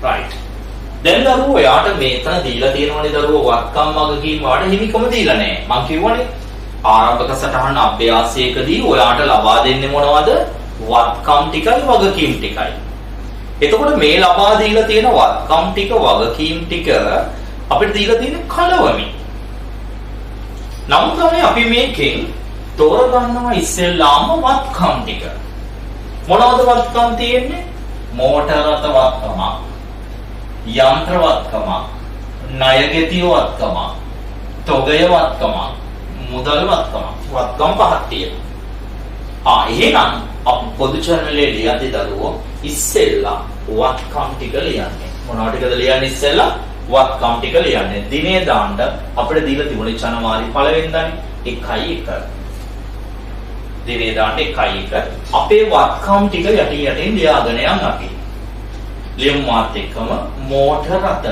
right. දැන් දරුවෝ ඔයාට මේතන දීලා තියෙනවනේ දරුවෝ වත්කම් වගකීම් වාට හිමිකම දීලා නැහැ. මං කියවනේ ආරම්භක සටහන අභ්‍යාසයකදී ඔයාට ලබා දෙන්නේ මොනවද? වත්කම් ටිකයි වගකීම් ටිකයි. එතකොට මේ ලබා දීලා තියෙන වත්කම් ටික වගකීම් ටික අපිට දීලා තියෙන කලවමින්. නමුත් අපි මේකෙන් තෝරගන්නවා ඉස්සෙල්ලාම වත්කම් ටික. මොනවද වත්කම් තියෙන්නේ? මෝටර රථ වත්කම, යන්ත්‍ර වත්කම, ණයගෙතිය වත්කම, තොගය වත්කම, මුදල් වත්කම. වත්කම් පහක් තියෙනවා. එහෙනම් අපි පොදු ජර්නලයේ ලියද්දී දරුවෝ ඉස්සෙල්ලා වත්කම් ටික ලියන්නේ. මොනවද ටිකද ලියන්නේ ඉස්සෙල්ලා? වත්කම් ටික ලියන්නේ. දිනේ දාන්න අපිට දීලා තිබුණේ ජනවාරි 1 වෙනිදානේ 1.1. දිනේ දාන්න 1.1. අපේ වත්කම් ටික යටින් ලියාගෙන යන්න අපි. ලියමු මාත් එක්කම මෝටර රථ.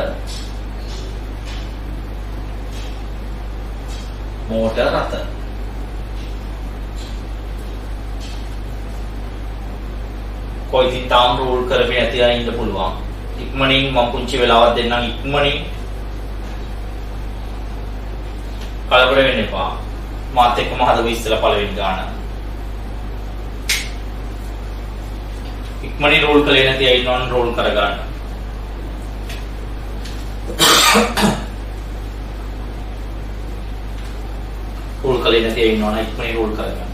මෝටර රථ. කොයිතින් තාම රූල් කරගෙන ඇතිලා ඉන්න පුළුවන්. ඉක්මනින් මම පුංචි වෙලාවක් දෙන්නම් ඉක්මනින්. කලබල වෙන්න එපා. මාත් එක්කම හදමු ඉස්සලා පළවෙනි ගාන. ඉක්මනින් රූල් කළේ නැති අය ඉන්නවනම් රූල් කරගන්න. රූල් කලේ නැති අය ඉන්නවනේ ඉක්මනින් රූල් කරගන්න.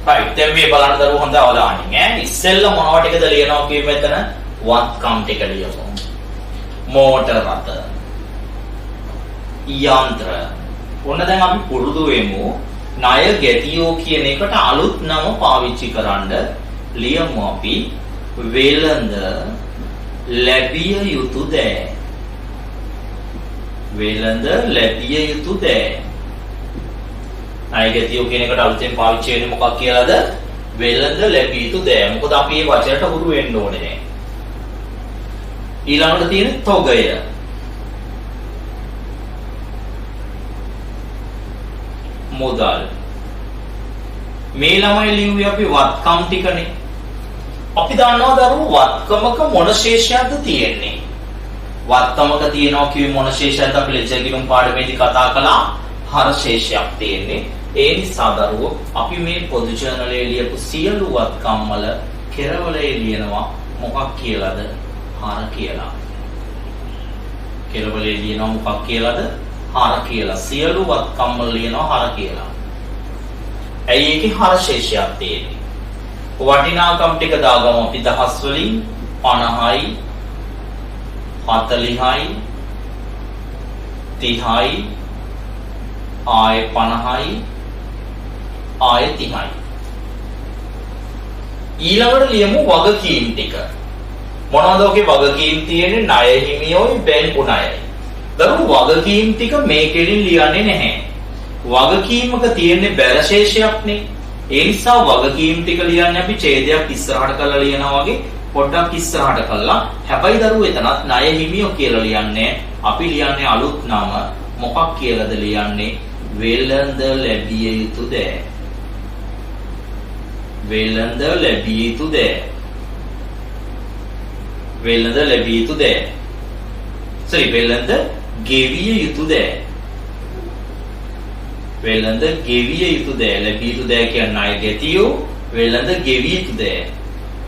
right දැන් මේ බලන්න දරුවෝ හොඳ අවධානයෙන් ඈ ඉස්සෙල්ලා මොනවා ටිකද ලියනවා කිව්වෙ මෙතන වත්කම් ටික ලියමු මෝටර රථ යන්ත්‍ර ඔන්න දැන් අපි පුරුදු වෙමු ණය ගැතියෝ කියන එකට අලුත් නම පාවිච්චි කරන්න ලියමු අපි වෙළඳ ලැබිය යුතු දෑ වෙළඳ ලැබිය යුතු දෑ ණය ගැතියෝ කියන එකට අලුතෙන් පාවිච්චි වෙන්නේ මොකක් කියලාද? වෙළඳ ලැබිය යුතු දෑ. මොකද අපි මේ වචනට හුරු වෙන්න ඕනේ නෑ. ඊළඟට තියෙන තොගය. මුදල්. මේ ළමයි ලිව්වේ අපි වත්කම් ටිකනේ. අපි දන්නවා දරුවෝ වත්කමක මොන ශේෂයක්ද තියෙන්නේ? වත්කමක තියෙනවා කිව්වේ මොන ශේෂයක්ද අපි ලෙජර් ගිණුම් පාඩමේදී කතා කළා. හර ශේෂයක් තියෙන්නේ. ඒ නිසා දරුවෝ අපි මේ පොදු ජර්නලයේ ලියපු සියලු වත්කම් වල කෙරවලේ ලියනවා මොකක් කියලාද? හර කියලා. කෙරවලේ ලියනවා මොකක් කියලාද? හර කියලා. සියලු වත්කම් වල ලියනවා හර කියලා. ඇයි ඒකේ හර ශේෂයක් තියෙන්නේ? වටිනාකම් ටික දාගමු අපි දහස් වලින් 50යි 40යි 30යි ආය 50යි ආය 30යි ඊළඟට ලියමු වගකීම් ටික මොනවද ඔකේ වගකීම් තියෙන්නේ ණය හිමියෝයි බැංකු ණයයි දරුවෝ වගකීම් ටික මේකෙලින් ලියන්නේ නැහැ වගකීමක තියෙන්නේ බැරශේෂයක්නේ ඒ නිසා වගකීම් ටික ලියන්නේ අපි ඡේදයක් ඉස්සරහට කරලා ලියනවා වගේ පොඩ්ඩක් ඉස්සරහට කරලා හැබැයි දරුවෝ එතනත් ණය හිමියෝ කියලා ලියන්නේ අපි ලියන්නේ අලුත් නම මොකක් කියලාද ලියන්නේ වෙළඳ ලැබිය යුතු දෑ වෙළඳ ලැබිය යුතු දෑ වෙළඳ ලැබිය යුතු දෑ වෙළඳ ගෙවිය යුතු දෑ වෙළඳ ගෙවිය යුතු දෑ ලැබිය යුතු දෑ කියන්නේ ණය ගැතියෝ වෙළඳ ගෙවිය යුතු දෑ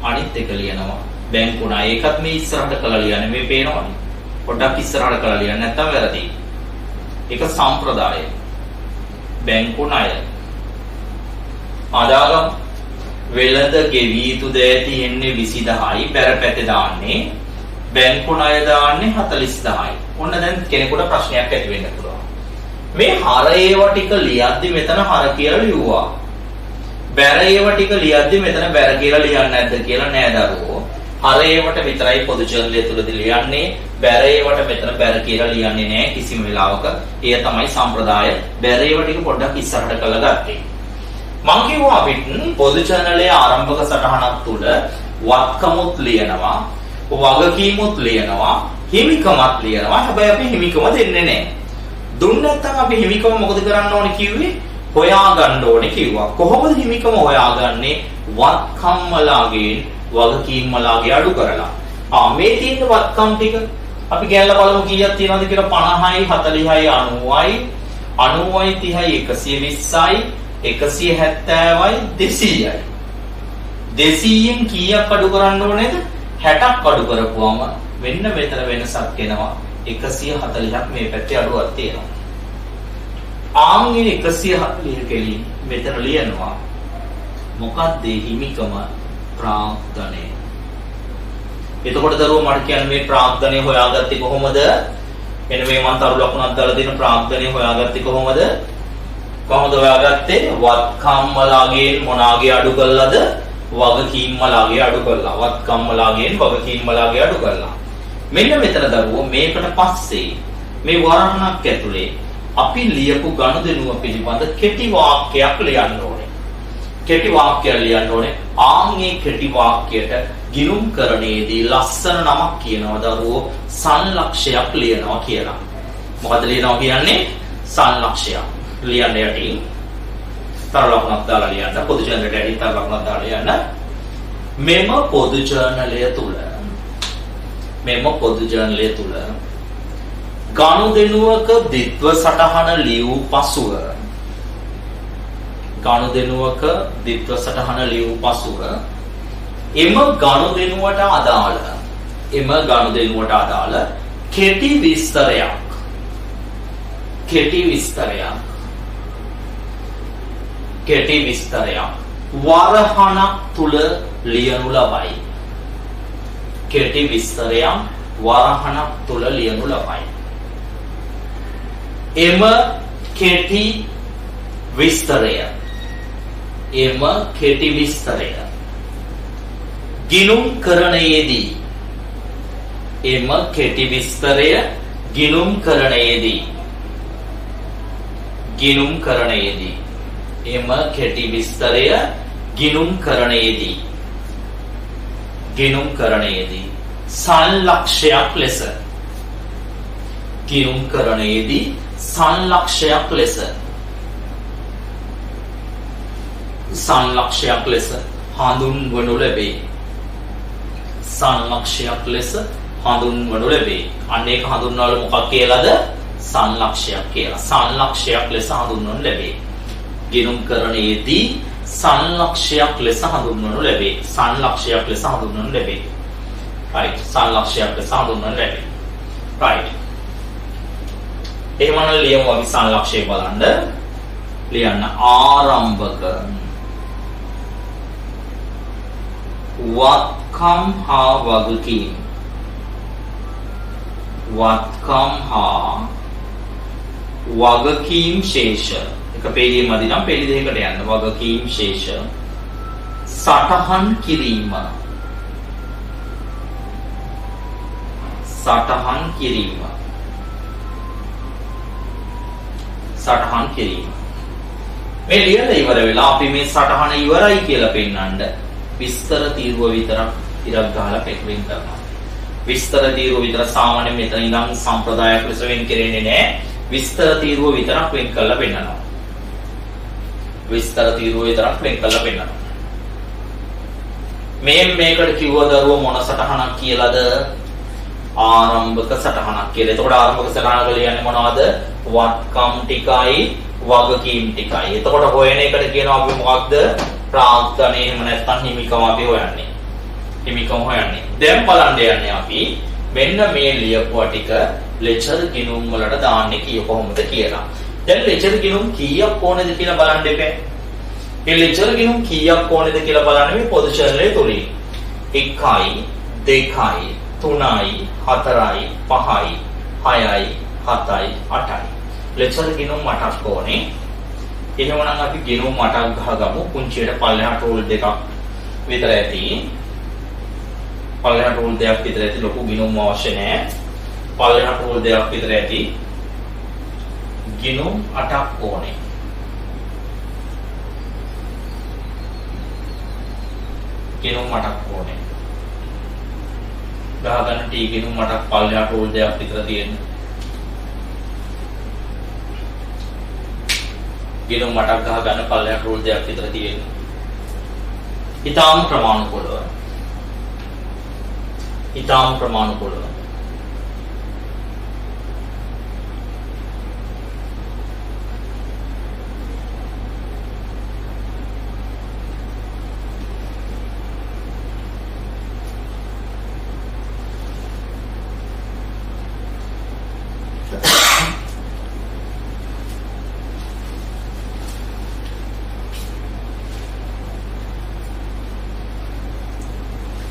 අනිත් එක ලියනවා බැංකු ණය ඒකත් මේ ඉස්සරහට කරලා ලියන්නේ මේ පේනවනේ පොඩ්ඩක් ඉස්සරහට කරලා ලියන්න නැත්තම් වැරදි ඒක සම්ප්‍රදාය බැංකු ණය ආදාගම් වෙළඳ ගෙවිය යුතු දෑ තියෙන්නේ 20000යි බැරපැතේ දාන්නේ බැංකු ණය දාන්නේ 40000යි ඔන්න දැන් කෙනෙකුට ප්‍රශ්නයක් ඇති වෙන්න පුළුවන් මේ හර ඒව ටික ලියද්දි මෙතන හර කියලා ලිව්වා බැර ඒව ටික ලියද්දි මෙතන බැර කියලා ලියන්නේ නැද්ද කියලා නෑ දරුවෝ හර ඒවට විතරයි පොදු ජර්නලය තුලදී ලියන්නේ බැර ඒවට මෙතන බැර කියලා ලියන්නේ නෑ කිසිම වෙලාවක එය තමයි සම්ප්‍රදාය බැර ඒව ටික පොඩ්ඩක් ඉස්සරහට කරලා ගත්තේ මම කිව්වා අපිට පොදු ජර්නලයේ ආරම්භක සටහනක් තුල වත්කමුත් ලියනවා වගකීමුත් ලියනවා හිමිකමත් ලියනවා හැබැයි අපි හිමිකම දෙන්නේ නෑ දුන්න නැත්නම් අපි හිමිකම මොකද කරන්න ඕනේ කිව්වේ හොයා ගන්න ඕනේ කිව්වා කොහොමද හිමිකම හොයාගන්නේ වත්කම් වලගෙන් වගකීම් වලගේ අඩු කරලා මේ තියෙන වත්කම් ටික අපි ගෑනලා බලමු කීයක් තියෙනවද කියලා 50යි 40යි 90යි 90යි 30යි 120යි 170යි 200යි 200න් කීයක් අඩු කරන්න ඕනේද 60ක් අඩු කරපුවම මෙන්න මෙතන වෙනසක් එනවා 140ක් මේ පැත්තේ අඩුවක් තියෙනවා ආන්ගේ 140 කෙලින් මෙතන ලියනවා මොකක්ද හිමිකම ප්‍රාග්ධනය එතකොට දරුවෝ මට කියන්න මේ ප්‍රාග්ධනය හොයාගත්තේ කොහොමද එන්න මේ මම තරු ලකුණක් දාලා දෙන ප්‍රාග්ධනය හොයාගත්තේ කොහොමද හොයාගත්තේ වත්කම් වලගෙන් මොනාගේ අඩු කළාද වගකීම් වලගේ අඩු කළා වත්කම් වලගෙන් වගකීම් වලගේ අඩු කළා මෙන්න මෙතන දරුවෝ මේකට පස්සේ මේ වරහණක් ඇතුලේ අපි ලියපු ගනුදෙනුව පිළිබඳ කෙටි වාක්‍යයක් ලියන්න ඕනේ. කෙටි වාක්‍යයක් ලියන්න ඕනේ. ආන්ගේ කෙටි වාක්‍යයට ගිණුම්කරණයේදී ලස්සන නමක් කියනවා දරුවෝ සංලක්ෂයක් ලියනවා කියලා. මොකද ලියනවා කියන්නේ? සංලක්ෂයක්. ලියන්න යටින් තර ලකුණක් දාලා ලියන්න. පොදු ජර්නලයට යටින් තර ලකුණක් දාලා ලියන්න. මෙම පොදු ජර්නලය තුල ගනුදෙනුවක ද්විත්ව සටහන ලියූ පසුව එම ගනුදෙනුවට අදාළ කෙටි විස්තරයක් වරහණක් තුල ලියනු ලබයි. කෙටි විස්තරයක් වරහණක් තුල ලියනු ලබයි. එම කෙටි විස්තරය ගිණුම්කරණයේදී සංලක්ෂයක් ලෙස හඳුන්වනු ලැබේ. අන්න ඒක හඳුන්වල මොකක් කියලාද? සංලක්ෂයක් කියලා. සංලක්ෂයක් ලෙස හඳුන්වනු ලැබේ. ගිණුම්කරණයේදී සංලක්ෂයක් ලෙස හඳුන්වනු ලැබේ. right. සංලක්ෂයක් ලෙස හඳුන්වනු ලැබේ. right. එහෙමනම් ලියමු අපි සංලක්ෂය බලන්න. ලියන්න ආරම්භක වත්කම් හා වගකීම් ශේෂ එක පේලිය මදි නම් පේලි දෙකකට යන්න. වගකීම් ශේෂ සටහන් කිරීම මේ ලියලා ඉවර වෙලා අපි මේ සටහන ඉවරයි කියලා පෙන්නන්න විස්තර තීරුව විතරක් ඉරක් ගහලා පෙන්වන්න කරනවා. විස්තර තීරුව විතර සාමාන්‍යයෙන් මෙතන ඉඳන් සම්ප්‍රදායක් ලෙස වෙන් කෙරෙන්නේ නැහැ. විස්තර තීරුව විතරක් වෙන් කරලා පෙන්නනවා. මේකට කිව්ව දරුවෝ මොන සටහනක් කියලාද? ආරම්භක සටහනක් කියලා. එතකොට ආරම්භක සටහන කියන්නේ මොනවද? වත්කම් ටිකයි වගකීම් ටිකයි. එතකොට හොයන එකට කියනවා අපි මොකක්ද? ප්‍රාග්ධනය. එහෙම නැත්නම් හිමිකම අපි හොයන්නේ. දැන් බලන්න යන්නේ අපි මෙන්න මේ ලියපුවා ටික ලෙචර් ගිණුම් වලට දාන්නේ කොහොමද කියලා. දැන් ලෙචර් ගිණුම් කීයක් ඕනේද කියලා බලන්න එපා. මේ ලෙචර් ගිණුම් කීයක් ඕනේද කියලා බලන්න මේ පොදු ශරණය තුලින් 1යි 2යි 3යි 4යි 5යි 6යි 7යි 8යි ලෙචර් ගිණුම් 8ක් ඕනේ. එහෙමනම් අපි ගිණුම් 8ක් ගහගමු. කුංචියට පල්ලෙහාට රූල් දෙකක් විතර ඇති. පල්ලෙහාට රූල් දෙකක් විතර ඇති. ලොකු ගිණුම් අවශ්‍ය නැහැ. පල්ලෙහාට රූල් දෙකක් විතර ඇති. ගිණුම් 8ක් ඕනේ. ගිණුම් 8ක් ඕනේ. ගහගන්න ටී ගිණුම් 8ක් පල්ලෙහාට රූල් දෙකක් විතර තියෙන. ගිණුම් 8ක් ගහගන්න පල්ලෙහාට රූල් දෙකක් විතර තියෙන. ඊටාම ප්‍රමාණිකවල.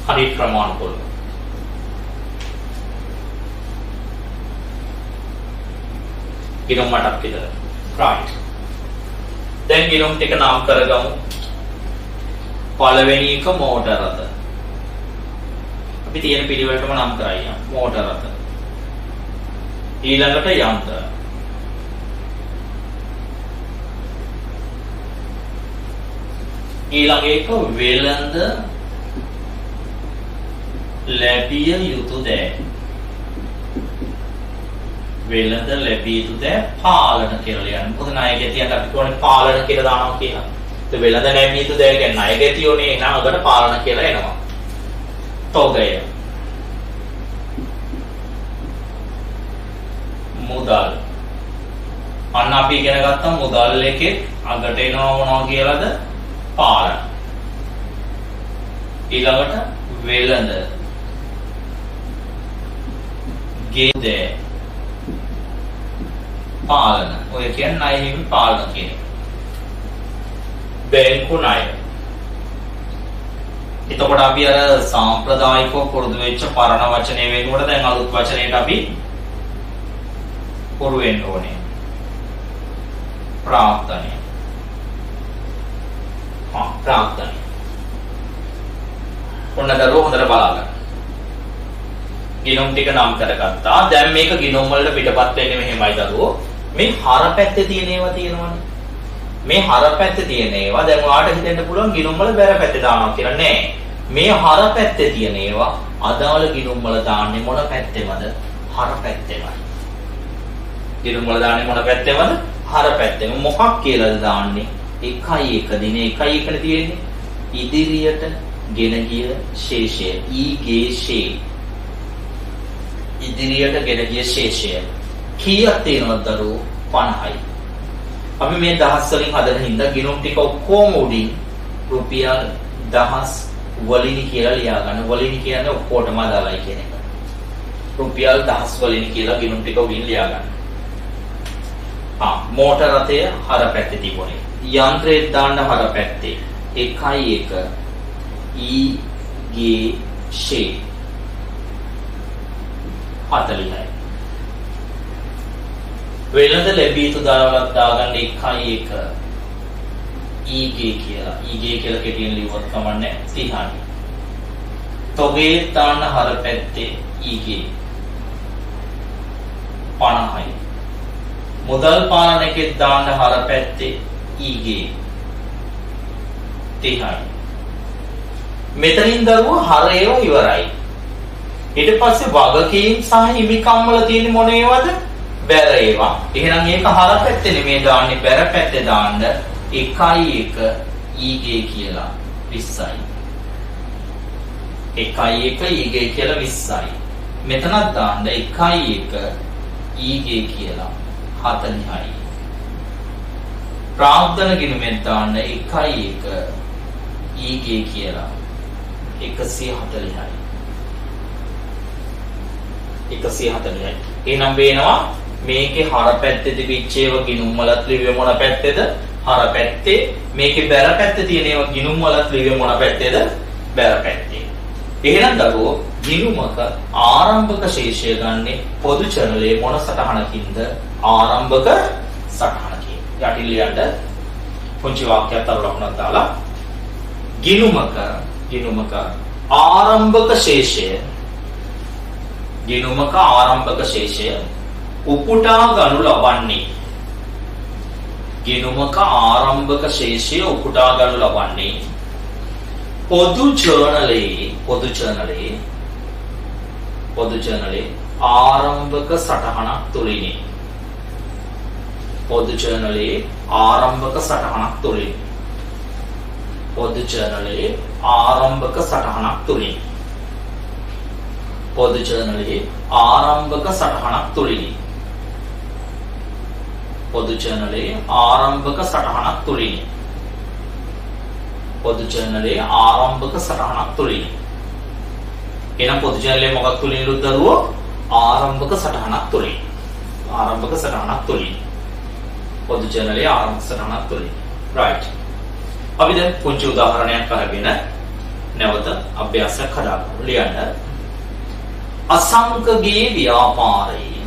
හරි ප්‍රමාණිකවල. ගිණුම් 8ක් විතර. right. දැන් ගිණුම් ටික නම් කරගමු. පළවෙනි එක මෝටර රථ. අපි තියෙන පිළිවෙලටම නම් කරයි. මෝටර රථ. ඊළඟට යන්ත්‍ර. ඊළඟ එක වෙළඳ ලැබිය යුතු දෑ. වෙළඳ ලැබිය යුතු දෑ පාලන කියලා ලියන්න. මොකද ණය ගැතියට අපි කොහොමද පාලන කියලා දානවා කියලා. ඒ වෙළඳ ලැබිය යුතු දෑ කියන්නේ ණය ගැතියෝනේ නමකට පාලන කියලා එනවා. තොගය. මුදල්. අන්න අපි ඉගෙන ගත්තා මුදල් එකේ අගට එනවා මොනවා කියලාද? පාලන. ඊළඟට වෙළඳ ගේ පාලන. ඔය කියන්නේ ණය හිමි පාලන කියන එක. බැංකු ණය. එතකොට අපි අර සාම්ප්‍රදායිකව පුරුදු වෙච්ච පරණ වචනේ වෙනුවට දැන් අලුත් වචනයකට අපි පුරු වෙන්න ඕනේ. ප්‍රාර්ථනය. ප්‍රාර්ථනය. ඔන්න දරුවෝ හොඳට බලන්න. ගිණුම් ටික නම් කරගත්තා. දැන් මේක ගිණුම් වලට පිටපත් වෙන්නේ මෙහෙමයි දරුවෝ. මේ හර පැත්තේ තියෙන ඒවා තියෙනවනේ. මේ හර පැත්තේ තියෙන ඒවා දැන් ඔයාලට හිතෙන්න පුළුවන් ගිණුම් වල බැර පැත්තේ දානවා කියලා නෑ. මේ හර පැත්තේ තියෙන ඒවා අදාළ ගිණුම් වල දාන්නේ මොන පැත්තේමද? හර පැත්තේමයි. ගිණුම් වල දාන්නේ මොන පැත්තේමද? හර පැත්තේම. මොකක් කියලාද දාන්නේ? 1 දිනේ 1 එකනේ තියෙන්නේ. ඉදිරියට ගෙන ගිය ශේෂය. ඊගේ ශේ. ඉදිරියට ගෙන ගිය ශේෂය. කීයක් තියෙනවද දරුවෝ? 50යි. අපි මේ දහස් වලින් හදන හින්දා ගිණුම් ටික ඔක්කොම උඩින් රුපියල් 1000 වලිනි කියලා ලියා ගන්න. වලිනි කියන්නේ ඔක්කොටම අදාළයි කියන එක. රුපියල් 1000 වලිනි කියලා ගිණුම් ටික උඩින් ලියා ගන්න. මෝටර රථය හර පැත්තේ තිබුණේ. යන්ත්‍රයේ දාන්න හර පැත්තේ 1 ඊගේ ෂේ 40යි. වෙළඳ ලැබිය යුතු දරවලක් දාගන්න 1 ඊගේ කියලා. ඊගේ කියලා කෙටියෙන් ලියුවත් කමන්නේ 30යි. තොගේ දාන්න හර පැත්තේ ඊගේ 50යි. මුදල් පාලනකෙත් දාන්න හර පැත්තේ ඊගේ 30යි. මෙතනින් දරුවෝ හර ඒවා ඉවරයි. ඊට පස්සේ වගකීම් සහ හිමිකම් වල තියෙන මොන ඒවාද? බැර ඒවා. එහෙනම් මේක හර පැත්තේ නෙමෙයි දාන්නේ, බැර පැත්තේ දාන්න 1 ඊගේ කියලා 20යි. 1 ඊගේ කියලා 20යි. මෙතනත් දාන්න 1 ඊගේ කියලා 40යි. ප්‍රාර්ථන ගිණුමෙන් දාන්න 1 ඊගේ කියලා 140යි. 140යි. එහෙනම් වෙනවා මේකේ හර පැත්තේ තිබිච්ච ඒවා ගිණුම් වලත් ලිව්වේ මොන පැත්තේද? හර පැත්තේ. මේකේ බැර පැත්තේ තියෙන ඒවා ගිණුම් වලත් ලිව්වේ මොන පැත්තේද? බැර පැත්තේ. එහෙනම් දරුවෝ ගිණුමක ආරම්භක ශේෂය ගන්නේ පොදු චරණයේ මොන සටහනකින්ද? ආරම්භක සටහනකින්. යටින් ලියන්න පුංචි වාක්‍යයක් අතර ලකුණක් දාලා ගිණුමක ආරම්භක ශේෂය උපුටා ගනු ලබන්නේ. ගිණුමක ආරම්භක ශේෂය උපුටා ගනු ලබන්නේ පොදු ජර්නලයේ ආරම්භක සටහනක් තුලිනි. පොදු ජර්නලයේ ආරම්භක සටහනක් තුලිනි. පොදු ජර්නලයේ ආරම්භක සටහනක් තුලිනි. පොදු ජර්නලයේ ආරම්භක සටහනක් තුලිනි. පොදු ජර්නලයේ ආරම්භක සටහනක් තුලිනි. පොදු ජර්නලයේ ආරම්භක සටහනක් තුලිනි. එහෙනම් පොදු ජර්නලයේ මොකක් තුලින්ද දරුවෝ? ආරම්භක සටහනක් තුලින්. ආරම්භක සටහනක් තුලින්. පොදු ජර්නලයේ ආරම්භක සටහනක් තුලින්. right. අපි දැන් පුංචි උදාහරණයක් අරගෙන නැවත අභ්‍යාසයක් හදාගමු. ලියන්න. අසංකගේ ව්‍යාපාරයේ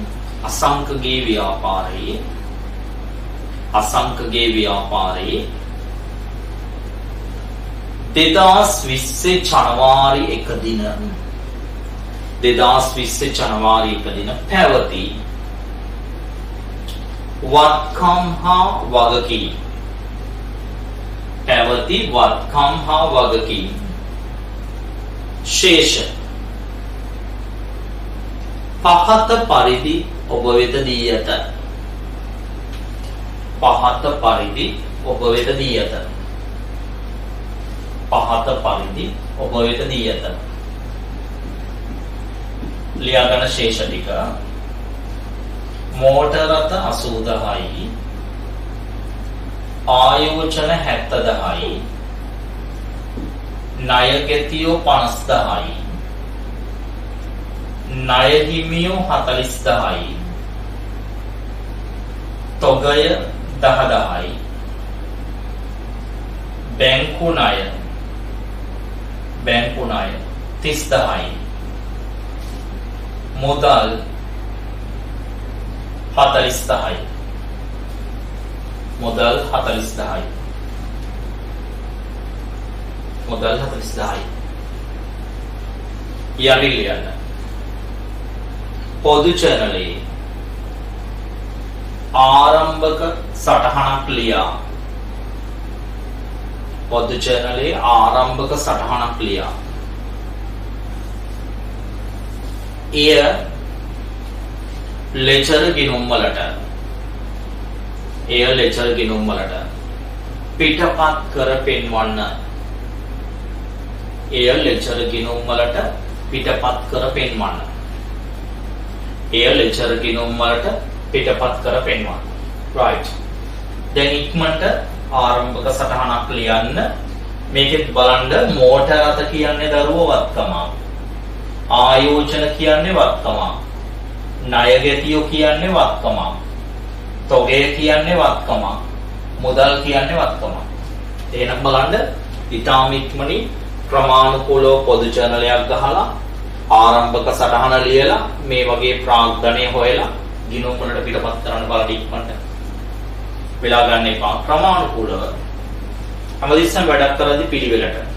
2020 ජනවාරි 1 දින පැවති වත්කම් හා වගකීම්. පැවති වත්කම් හා වගකීම්. ශේෂ පහත පරිදි ඔබ වෙත දී ඇත. පහත පරිදි ඔබ වෙත දී ඇත. පහත පරිදි ඔබ වෙත දී ඇත. ලියාගන්න ශේෂ ටික. මෝටර රථ 80,000යි. ආයෝජන 70,000යි. ණය ගෙතියෝ 50,000යි. ණය හිමියෝ 40,000යි. තොගය 10,000යි. බැංකු ණය 30,000යි. මුදල් 40,000යි. මුදල් 40,000යි. මුදල් 40,000යි. යටි ලියන්න. පොදු චැනලේ ආරම්භක සටහනක් ලියා. පොදු චැනලේ ආරම්භක සටහනක් ලියා. එය ලෙචර් ගිණුම් වලට පිටපත් කර පෙන්වන්න. එය ලෙචර් ගිණුම් වලට පිටපත් කර පෙන්වන්න. එය ලෙචර් ගිණුම් වලට පිටපත් කර පෙන්වන්න. right. දැන් ඉක්මනට ආරම්භක සටහනක් ලියන්න. මේකෙත් බලන්න මෝටර රථ කියන්නේ දරුවෝ වත්කම. ආයෝජන කියන්නේ වත්කම. ණය ගෙතියෝ කියන්නේ වත්කම. තොගය කියන්නේ වත්කම. මුදල් කියන්නේ වත්කම. එහෙනම් බලන්න ඊටාම ඉක්මනින් ක්‍රමානුකූලව පොදු චැනලයක් ගහලා ආරම්භක සටහන ලියලා මේ වගේ ප්‍රාග්ධනය හොයලා ගිණුම් වලට පිටපත් කරන්න බලන්න ඉක්මනට. වෙලා ගන්න එපා. ක්‍රමානුකූලව හැමදෙස්සම වැඩක් කරද්දී පිළිවෙලට.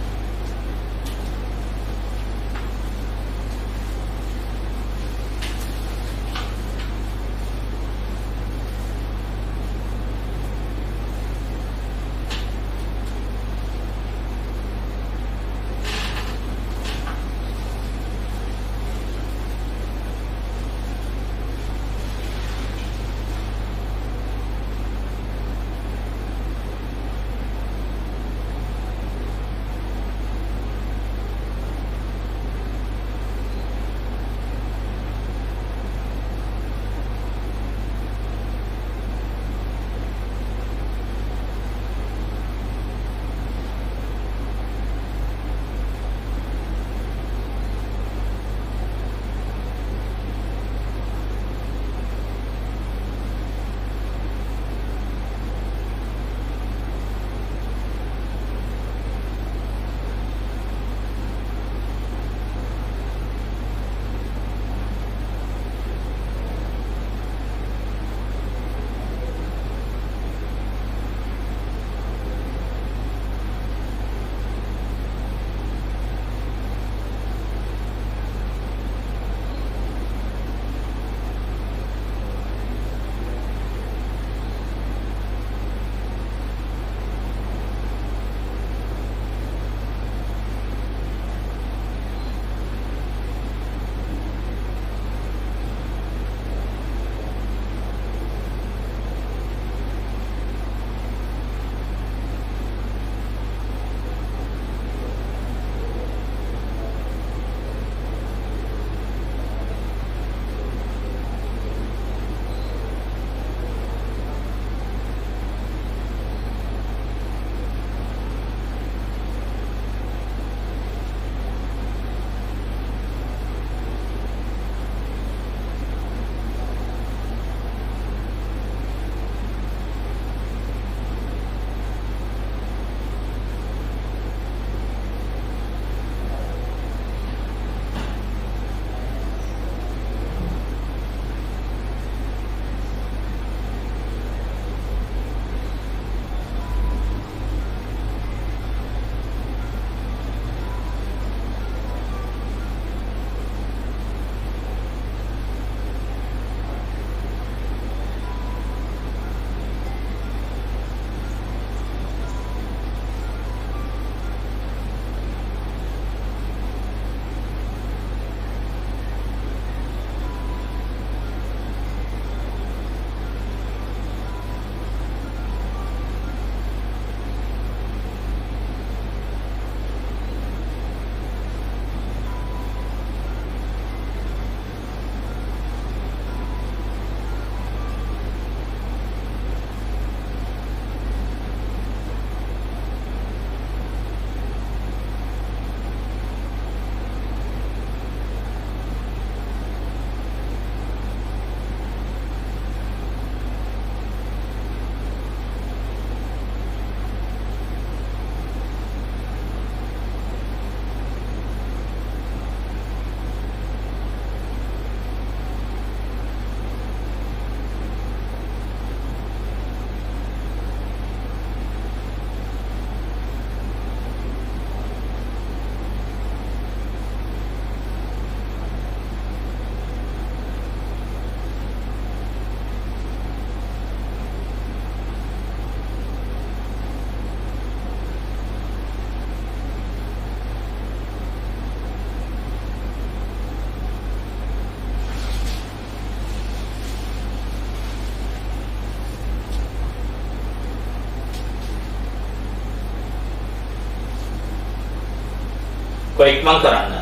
කොයික්මන් කරන්න.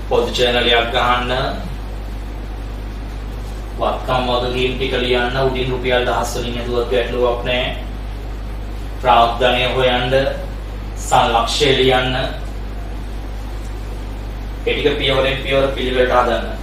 පොදු චැනලයක් ගහන්න. වත්කම් වගකීම් ටික ලියන්න. උඩින් රුපියල් 1000 වලින් ඇදුවත් ගැටලුවක් නැහැ. ප්‍රාග්ධනය හොයන්න. සංලක්ෂය ලියන්න. ඒ ටික පියවරෙන් පියවර පිළිවෙලට හදන්න.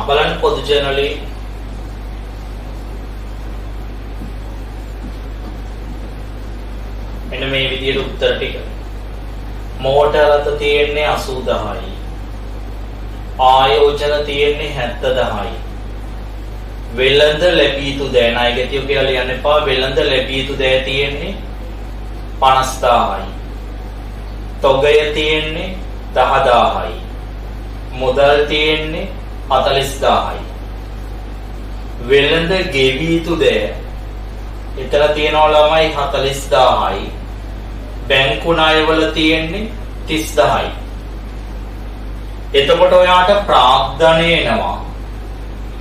බලන්න පොදු ජර්නලේ මෙන්න මේ විදිහට උත්තර ටික. මෝටර රථ තියෙන්නේ 80000යි. ආයෝජන තියෙන්නේ 70000යි. වෙළඳ ලැබී යුතු දෑ ණයගැතියෝ කියලා ලියන්න එපා. වෙළඳ ලැබී යුතු දෑ තියෙන්නේ 50000යි. තොගය තියෙන්නේ 10000යි. මුදල් තියෙන්නේ 40000යි. වෙළඳ ගෙවී යුතු දෑ එතන තියෙනවා ළමයි 40000යි. බැංකු ණයවල තියෙන්නේ 30000යි. එතකොට ඔයාට ප්‍රාග්ධනය එනවා.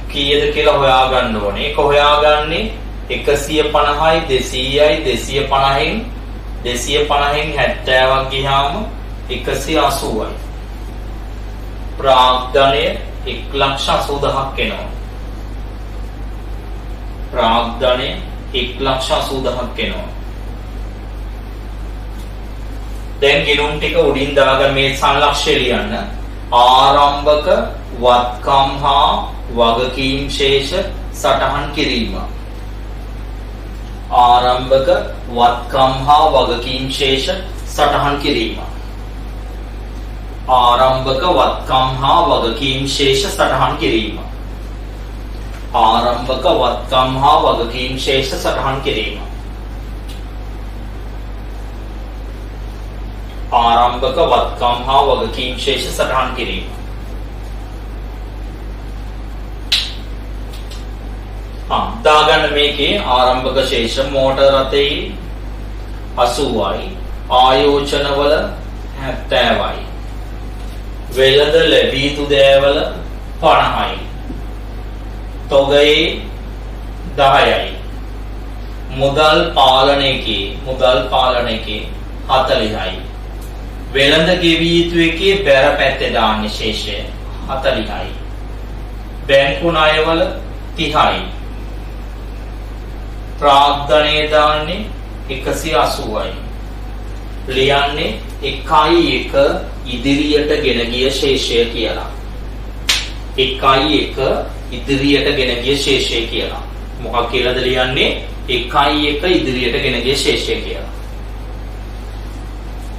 කීයද කියලා හොයාගන්න ඕනේ. ඒක හොයාගන්නේ 150යි 200යි 250න් 70ක් ගියාම 180යි. ප්‍රාග්ධනය 1,80,000ක් එනවා. ප්‍රාග්ධනය 1,80,000ක් එනවා. දැන් ගිණුම් ටික උඩින් දාගෙන මේ සංලක්ෂය ලියන්න. ආරම්භක වත්කම් හා වගකීම් ශේෂ සටහන් කිරීම. ආරම්භක වත්කම් හා වගකීම් ශේෂ සටහන් කිරීම. ආරම්භක වත්කම් හා වගකීම් ශේෂ සටහන් කිරීම. ආරම්භක වත්කම් හා වගකීම් ශේෂ සටහන් කිරීම. ආරම්භක වත්කම් හා වගකීම් ශේෂ සටහන් කිරීම. දාගන්න මේකේ ආරම්භක ශේෂ මෝටර රථයේ 80යි. ආයෝජනවල 70යි. වෙළඳ ලැබී යුතු දෑවල 50යි. තොගයේ 10යි. මුදල් පාලනයේ 40යි. වෙළඳ ගෙවී යුතු එකේ බැර පැත්තේ දාන්නේ ශේෂය 40යි. බැංකු ණයවල 30යි. ප්‍රාග්ධනය දාන්නේ 180යි. ලියන්නේ 1 ඉදිරියට ගෙන ගිය ශේෂය කියලා. 1 ඉදිරියට ගෙන ගිය ශේෂය කියලා. මොකක් කියලාද ලියන්නේ? 1 ඉදිරියට ගෙන ගිය ශේෂය කියලා.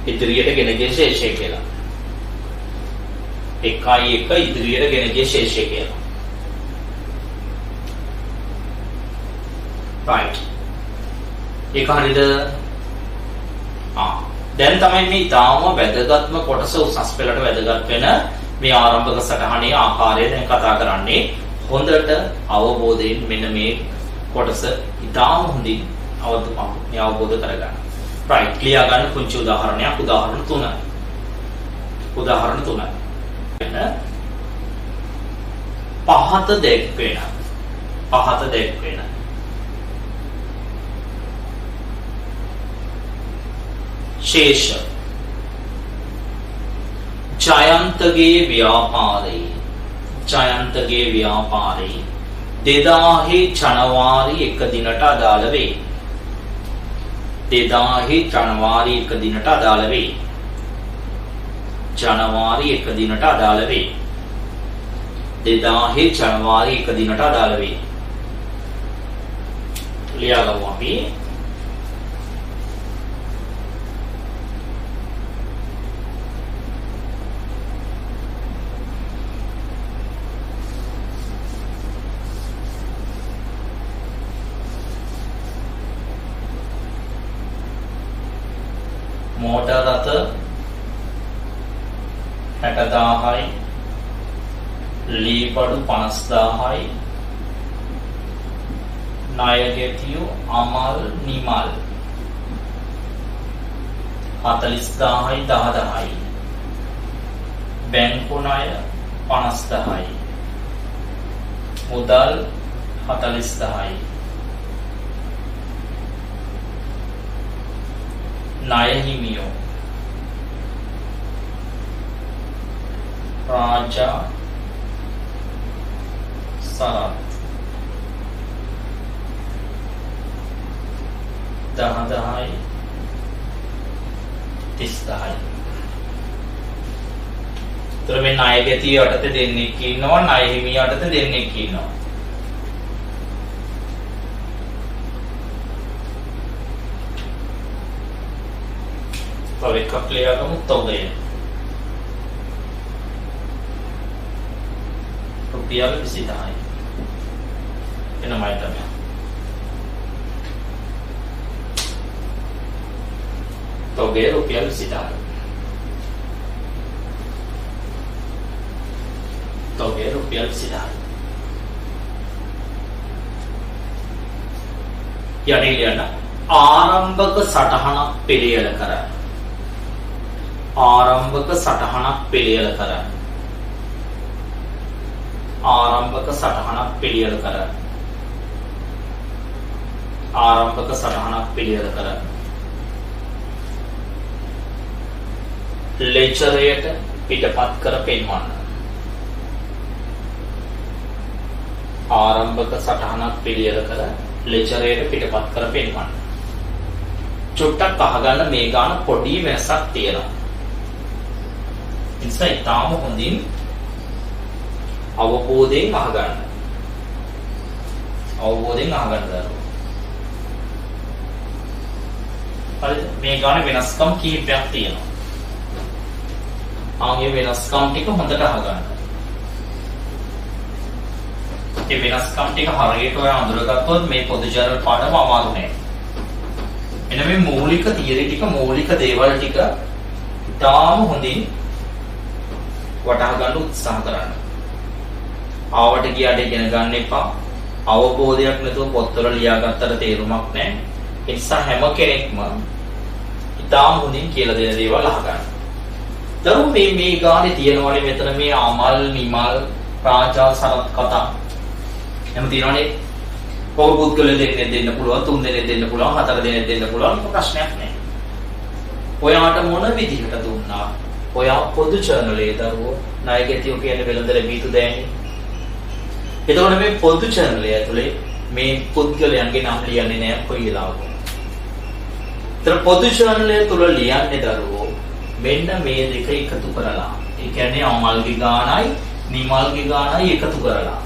ඉදිරියට ගෙන ගිය ශේෂය කියලා. 1 ඉදිරියට ගෙන ගිය ශේෂය කියලා. right. ඒක හරියද? දැන් තමයි මේ ඊටාම වැදගත්ම කොටස උසස් පෙළට වැදගත් වෙන මේ ආරම්භක සටහනේ ආකාරය දැන් කතා කරන්නේ. හොඳට අවබෝධයෙන් මෙන්න මේ කොටස ඊටාම හොඳින් අවබෝධ කරගන්න. right. ක්ලියා ගන්න පුංචි උදාහරණයක්. උදාහරණ 3. පහත දැක්වෙන ශේෂ ජයන්තගේ ව්‍යාපාරේ 2000 ජනවාරි 1 දිනට අදාළ වේ. 2000 ජනවාරි 1 දිනට අදාළ වේ. ජනවාරි 1 දිනට අදාළ වේ. 2000 ජනවාරි 1 දිනට අදාළ වේ. ලියාගමු අපි. මෝටර් රථ 60000යි, ලීපඩු 50000යි, ණයගෙතියෝ අමල් නිමල් 40000යි 10000යි, බැංකු ණය 50000යි, මුදල් 40000යි, ණය හිමියෝ රාජා සරත් 10000යි 30000යි. ତොර මේ ණයගෙතිය යටතේ දෙන්නෙක් ඉන්නවා, ණය හිමිය යටතේ දෙන්නෙක් ඉන්නවා. තව එකක් ලියාගමු. තොගය රුපියල් 20000යි. එනමයි තමයි. තොගය රුපියල් 20000යි. තොගය රුපියල් 20000යි. යටින් ආරම්භක සටහනක් පිළියෙල කරන්න. ආරම්භක සටහනක් පිළියෙල කරන්න. ආරම්භක සටහනක් පිළියෙල කරන්න. ආරම්භක සටහනක් පිළියෙල කරන්න. ලෙජරයට පිටපත් කර පෙන්වන්න. ආරම්භක සටහනක් පිළියෙල කර ලෙජරයට පිටපත් කර පෙන්වන්න. චුට්ටක් අහගන්න මේ ගාන පොඩි වෙනසක් තියෙනවා. නිසා ඊටාම හොඳින් අවබෝධයෙන් අහගන්න. අවබෝධයෙන් අහගන්න දරුවෝ. හරිද? මේ ගාන වෙනස්කම් කිහිපයක් තියෙනවා. ආන්ගේ වෙනස්කම් ටික හොඳට අහගන්න. ඒ වෙනස්කම් ටික හරියට ඔයා අඳුරගත්තොත් මේ පොදු ජර්නල් පාඩම අමාරු නෑ. එන මේ මූලික තියරි ටික, මූලික දේවල් ටික ඊටාම හොඳින් වටහා ගන්න උත්සාහ කරන්න. ආවට ගියාට ඉගෙන ගන්න එපා. අවබෝධයක් නැතුව පොත්වල ලියාගත්තට තේරුමක් නැහැ. ඒ නිසා හැම කෙනෙක්ම ඊටාම හොඳින් කියලා දෙන දේවල් අහගන්න. දරුවෝ මේ ගානේ තියෙනවනේ මෙතන මේ අමල් නිමල් රාජා සරත් කතා. එහෙම තියෙනවනේ. පොල් පුද්ගල දෙන්න පුළුවන්, 3 දෙනෙක් දෙන්න පුළුවන්, 4 දෙනෙක් දෙන්න පුළුවන්. ප්‍රශ්නයක් නැහැ. ඔයාට මොන විදිහට දුන්නා? ඔයා පොදු ජර්නලයේ දරුවෝ ණයගෙතියෝ කියන වෙළඳ ලැබීතු දෑනේ. එතකොට මේ පොදු channel ඇතුලේ මේ පුද්ගලයන්ගේ නම් ලියන්නේ නැහැ කොයි වෙලාවක. ඒතර පොදු channel තුල ලියන්නේ දරුවෝ මෙන්න මේ දෙක එකතු කරලා. ඒ කියන්නේ අමල්ගේ ගානයි නිමල්ගේ ගානයි එකතු කරලා.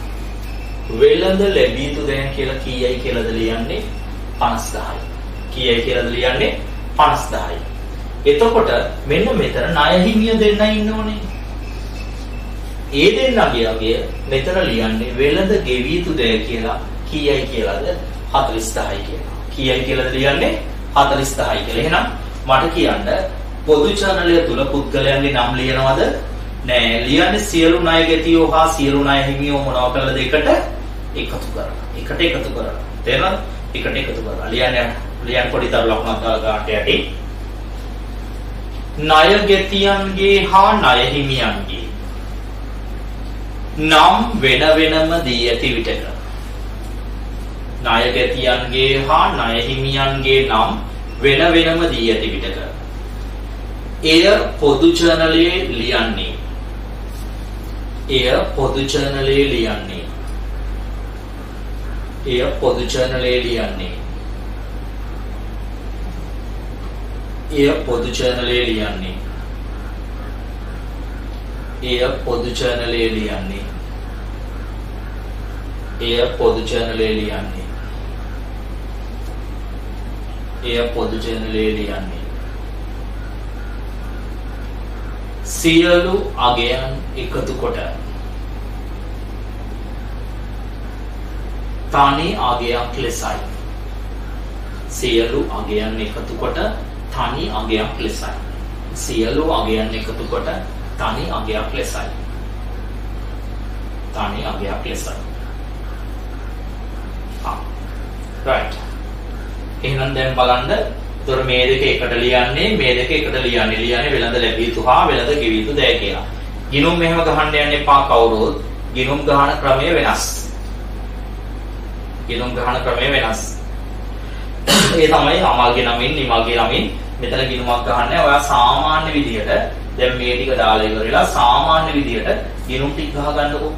වෙළඳ ලැබී යුතු දැන් කියලා කීයයි කියලාද ලියන්නේ 50000යි. කීයයි කියලාද ලියන්නේ 50000යි. එතකොට මෙන්න මෙතන ණය හිමිය දෙන්න ඉන්නෝනේ. ඒ දෙන්නගේ මෙතන ලියන්නේ වෙළඳ ගෙවී යුතු දේ කියලා කීයයි කියලාද 40000යි කියලා. කීයයි කියලාද ලියන්නේ 40000යි කියලා. එහෙනම් මට කියන්න පොදු channel තුල පුද්ගලයන්ගේ නම් ලියනවද? නෑ. ලියන්නේ සියලු ණය ගැතියෝ හා සියලු ණය හිමියෝ මොනවා කළාද එකට එකතු කරලා. එකට එකතු කරලා. තේරෙනවද? එකට එකතු කරලා. ලියන්න පොඩි තර ලකුණක් ගන්නට යටි. ණය ගැතියන්ගේ හා ණය හිමියන්ගේ නම් වෙන වෙනම දී ඇති විටක ණය ගැතියන්ගේ හා ණය හිමියන්ගේ නම් වෙන වෙනම දී ඇති විටක එය පොදු channelයේ ලියන්නේ. එය පොදු channelයේ ලියන්නේ. එය පොදු channelයේ ලියන්නේ. එය පොදු channelයේ ලියන්නේ. එය පොදු channelයේ ලියන්නේ. එය පොදු channelයේ ලියන්නේ. එය පොදු channelයේ ලියන්නේ. සියලු අගයන් එකතු කොට තනි අගයක් ලෙසයි. සියලු අගයන් එකතු කොට තනි අගයක් ලෙසයි. සියලු අගයන් එකතු කොට තනි අගයක් ලෙසයි. තනි අගයක් ලෙසයි. right. එහෙනම් දැන් බලන්න. ඒතර මේ දෙක එකට ලියන්නේ මේ දෙක එකට ලියන්නේ වෙළඳ ලැබිය යුතු හා වෙළඳ ගෙවිය යුතු දෑ කියලා. ගිණුම් මෙහෙම ගහන්න යන්න එපා කවුරුත්. ගිණුම් ගහන ක්‍රමය වෙනස්. ගිණුම් ගහන ක්‍රමය වෙනස්. ඒ තමයි අමල්ගේ නමින් නිමල්ගේ නමින් මෙතන ගිණුමක් ගහන්නේ. ඔයා සාමාන්‍ය විදියට දැන් මේ ටික දාලා ඉවරලා සාමාන්‍ය විදියට ගිණුම් ටික ගහ ගන්නකෝ.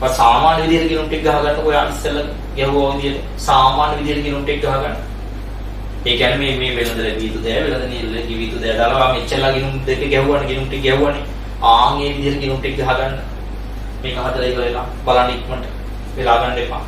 ඔයා සාමාන්‍ය විදියට ගිණුම් ටික ගහ ගන්නකෝ. ඔයා ඉස්සෙල්ලා යහුවා විදියට සාමාන්‍ය විදියට ගිණුම් ටික ගහ ගන්න. ඒ කියන්නේ මේ වෙළඳ ලැබිය යුතු දෑ වෙළඳ නිල ගෙවිය යුතු දෑ දාලා මෙච්චරලා ගිණුම් දෙක ගැහුවානේ ගිණුම් ටික ගැහුවානේ. ආන් මේ විදිහට ගිණුම් ටික ගහ ගන්න. මේක හදලා ඉවරලා බලන්න ඉක්මනට වෙලා ගන්න එපා.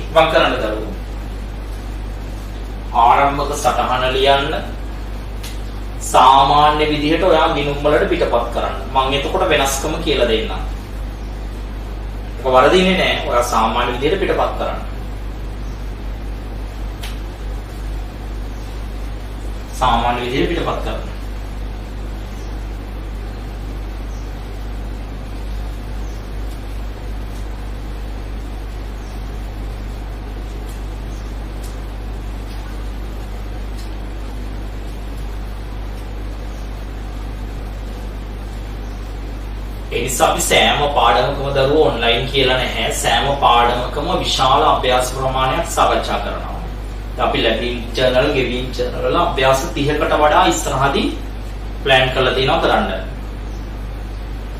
මම කරන්න දරුවෝ ආරම්භක සටහන ලියන්න සාමාන්‍ය විදිහට ඔයා ගිණුම් වලට පිටපත් කරන්න. මම එතකොට වෙනස්කම කියලා දෙන්නම්. ඒක වරදින්නේ නැහැ. ඔයා සාමාන්‍ය විදිහට පිටපත් කරන්න. සාමාන්‍ය විදිහට පිටපත් කරන්න. ඒ නිසා අපි සෑම පාඩමකම දරුවෝ ඔන්ලයින් කියලා නැහැ. සෑම පාඩමකම විශාල අභ්‍යාස ප්‍රමාණයක් සාකච්ඡා කරනවා. අපි ලැබින් ජර්නල්, ගෙවින් ජර්නල් වල අභ්‍යාස 30කට වඩා ඉස්සරහදී ප්ලෑන් කරලා තියෙනවා කරන්න.